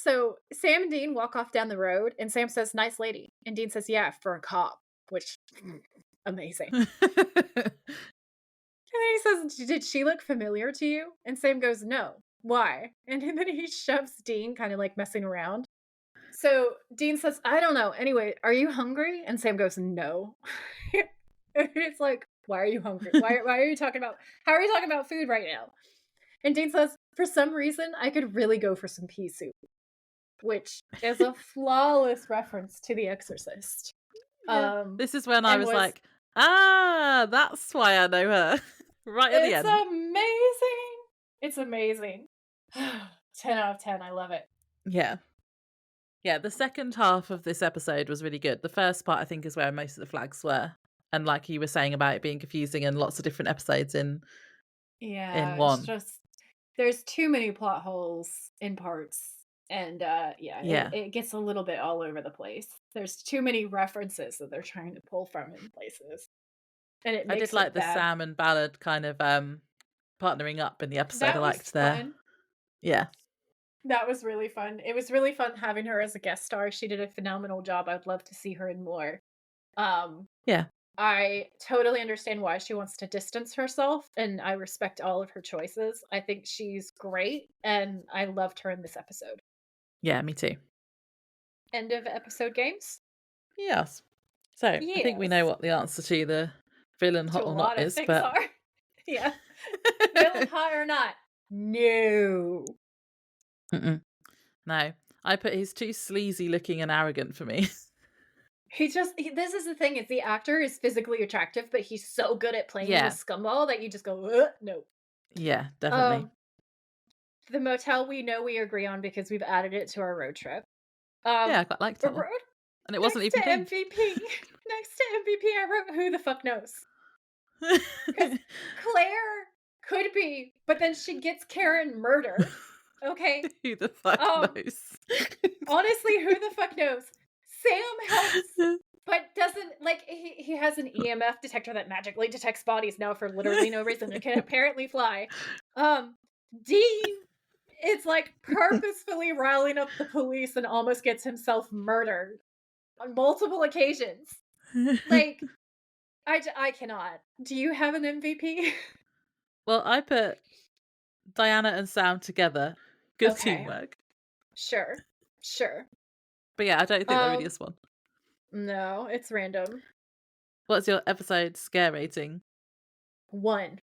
S1: So Sam and Dean walk off down the road, and Sam says, "Nice lady," and Dean says, "Yeah, for a cop," which amazing. And then he says, "Did she look familiar to you?" And Sam goes, "No. Why?" And then he shoves Dean, kind of like messing around. So Dean says, "I don't know. Anyway, are you hungry?" And Sam goes, "No." And it's like, "Why are you hungry? Why are you talking about how are you talking about food right now?" And Dean says, "For some reason, I could really go for some pea soup," which is a flawless reference to The Exorcist.
S2: Yeah. This is when I
S1: And
S2: was
S1: was
S2: like, "Ah, that's why I know her." Right at the
S1: it's
S2: end.
S1: amazing. It's amazing. 10 out of 10. I love it.
S2: Yeah. Yeah, the second half of this episode was really good. The first part, I think, is where most of the flags were. And like you were saying about it being confusing and lots of different episodes in
S1: Yeah, it's
S2: one.
S1: just there's too many plot holes in parts. And yeah,
S2: Yeah.
S1: it gets a little bit all over the place. There's too many references that they're trying to pull from in places. And it
S2: I did
S1: makes
S2: like
S1: it
S2: the
S1: bad.
S2: Sam and Ballard kind of partnering up in the episode. I
S1: That was
S2: liked their
S1: fun.
S2: yeah.
S1: That was really fun. It was really fun having her as a guest star. She did a phenomenal job. I'd love to see her in more. Um,
S2: Yeah.
S1: I totally understand why she wants to distance herself, and I respect all of her choices. I think she's great, and I loved her in this episode.
S2: Yeah, me too.
S1: End of episode games?
S2: Yes. So I think we know
S1: Yes.
S2: what the answer to the villain
S1: To
S2: hot
S1: a
S2: or not
S1: lot of
S2: is,
S1: things
S2: but
S1: are. Yeah. Villain hot or not? No.
S2: mm-mm. No. I put he's too sleazy looking and arrogant for me.
S1: This is the thing, is the actor is physically attractive, but he's so good at playing the
S2: Yeah.
S1: scumball that you just go, "Ugh, no."
S2: Yeah, definitely.
S1: Um, the motel we know we agree on because we've added it to our road trip.
S2: Yeah, I quite liked
S1: A
S2: that one.
S1: road
S2: And it wasn't
S1: next to
S2: even pink.
S1: MVP. Next to MVP, I wrote, "Who the fuck knows?" Because Claire could be, but then she gets Karen murdered. Okay.
S2: Who the fuck
S1: Um,
S2: knows?
S1: Honestly, who the fuck knows? Sam helps, but doesn't like he has an EMF detector that magically detects bodies now for literally no reason and can apparently fly. Dean is like purposefully riling up the police and almost gets himself murdered on multiple occasions. Like I cannot. Do you have an MVP?
S2: Well, I put Diana and Sam together. Good
S1: Okay,
S2: teamwork.
S1: sure. Sure.
S2: But yeah, I don't think there really
S1: Um
S2: is one.
S1: no, it's random.
S2: What's your episode scare rating?
S1: 1.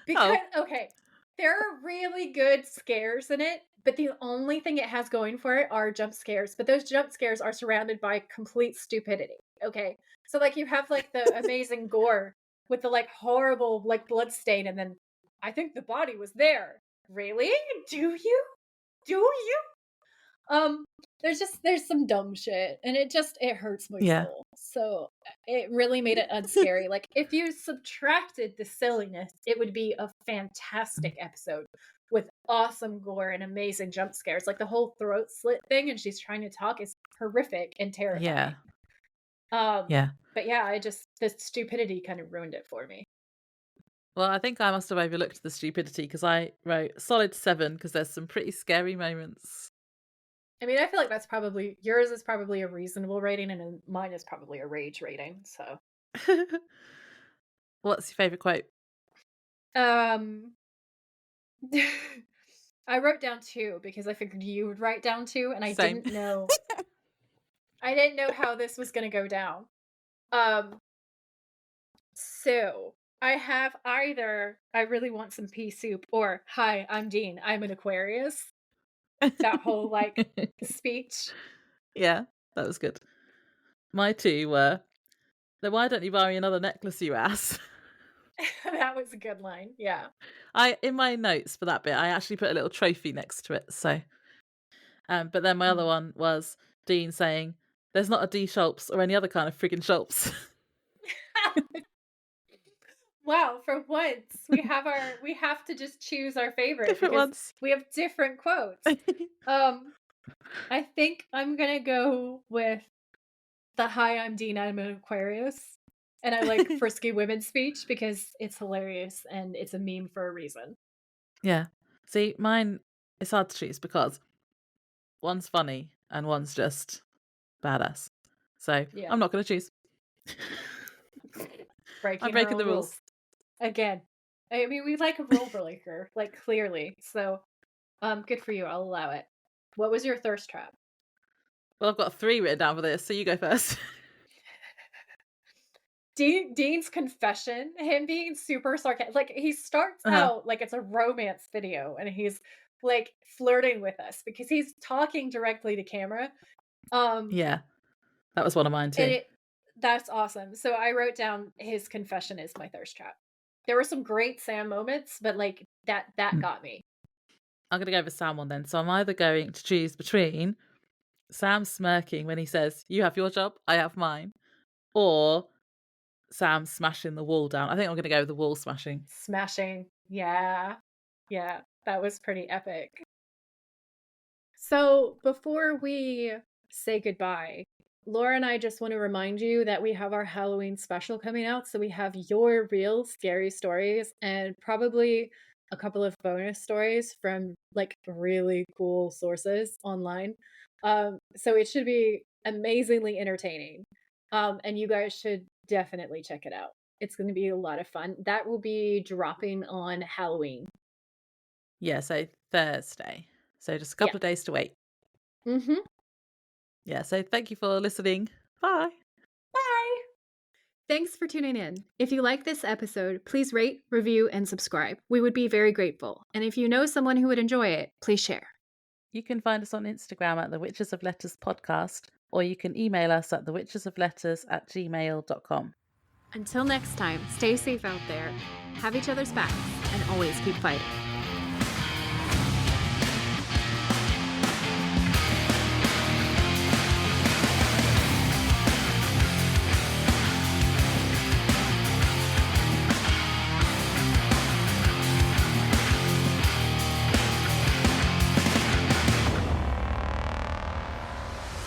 S1: Because
S2: Oh,
S1: okay, there are really good scares in it, but the only thing it has going for it are jump scares, but those jump scares are surrounded by complete stupidity, okay? So, like, you have, like, the amazing gore with the, like, horrible, like, blood stain, and then, "I think the body was there." "Really? Do you? Do you?" Um, there's some dumb shit, and it hurts my
S2: yeah.
S1: soul. So it really made it unscary. Like if you subtracted the silliness, it would be a fantastic episode with awesome gore and amazing jump scares. Like the whole throat slit thing, and she's trying to talk is horrific and
S2: Yeah.
S1: terrifying.
S2: Yeah.
S1: But yeah, the stupidity kind of ruined it for me.
S2: Well, I think I must have overlooked the stupidity because I wrote solid 7 because there's some pretty scary moments.
S1: I mean, I feel like that's probably yours is probably a reasonable rating, and mine is probably a rage rating. So,
S2: What's your favourite quote?
S1: um, I wrote down 2 because I figured you would write down 2, and
S2: Same.
S1: I didn't know how this was gonna go down. Um, so I have either "I really want some pea soup" or "Hi, I'm Dean, I'm an Aquarius." That whole, like, speech.
S2: Yeah, that was good. My 2 were, "Then why don't you buy me another necklace, you ass?"
S1: That was a good line, yeah.
S2: In my notes for that bit, I actually put a little trophy next to it, so but then my other
S1: Mm.
S2: one was Dean saying, "There's not a D Schultz or any other kind of friggin' Schultz."
S1: Wow, for once, we have to just choose our favorite
S2: Different
S1: because
S2: ones.
S1: we have different quotes. Um, I think I'm gonna go with the "Hi, I'm Dean, I'm an Aquarius." And I like frisky women speech because it's hilarious and it's a meme for a reason.
S2: Yeah. See, mine it's hard to choose because one's funny and one's just badass. So
S1: Yeah.
S2: I'm not going to choose. I'm
S1: Breaking her
S2: breaking
S1: own
S2: the rules.
S1: rules. Again. I mean, we like a rule breaker, like, clearly. So, good for you, I'll allow it. What was your thirst trap?
S2: Well, I've got 3 written down for this, so you go first.
S1: Dean's confession, him being super sarcastic, like, he starts
S2: Uh-huh.
S1: out like it's a romance video, and he's, like, flirting with us because he's talking directly to camera, um,
S2: Yeah, that was one of mine
S1: and
S2: too.
S1: it that's awesome. So I wrote down his confession is my thirst trap. There were some great Sam moments, but, like, that
S2: Mm.
S1: got me.
S2: I'm gonna go with Sam one then. So I'm either going to choose between Sam smirking when he says, "You have your job, I have mine," or Sam smashing the wall down. I think I'm gonna go with the wall smashing.
S1: Smashing. Yeah. Yeah, that was pretty epic. So before we say goodbye, Laura and I just want to remind you that we have our Halloween special coming out. So we have your real scary stories and probably a couple of bonus stories from like really cool sources online. So it should be amazingly entertaining. And you guys should definitely check it out. It's going to be a lot of fun. That will be dropping on Halloween.
S2: Yeah, so Thursday. So just a
S1: Yeah.
S2: couple of days to wait.
S1: Mm-hmm.
S2: Yeah, so thank you for listening. Bye.
S1: Bye. Thanks for tuning in. If you like this episode, please rate, review, and subscribe. We would be very grateful. And if you know someone who would enjoy it, please share.
S2: You can find us on Instagram at the Witches of Letters podcast, or you can email us at thewitchesofletters@gmail.com.
S1: Until next time, stay safe out there, have each other's backs, and always keep fighting.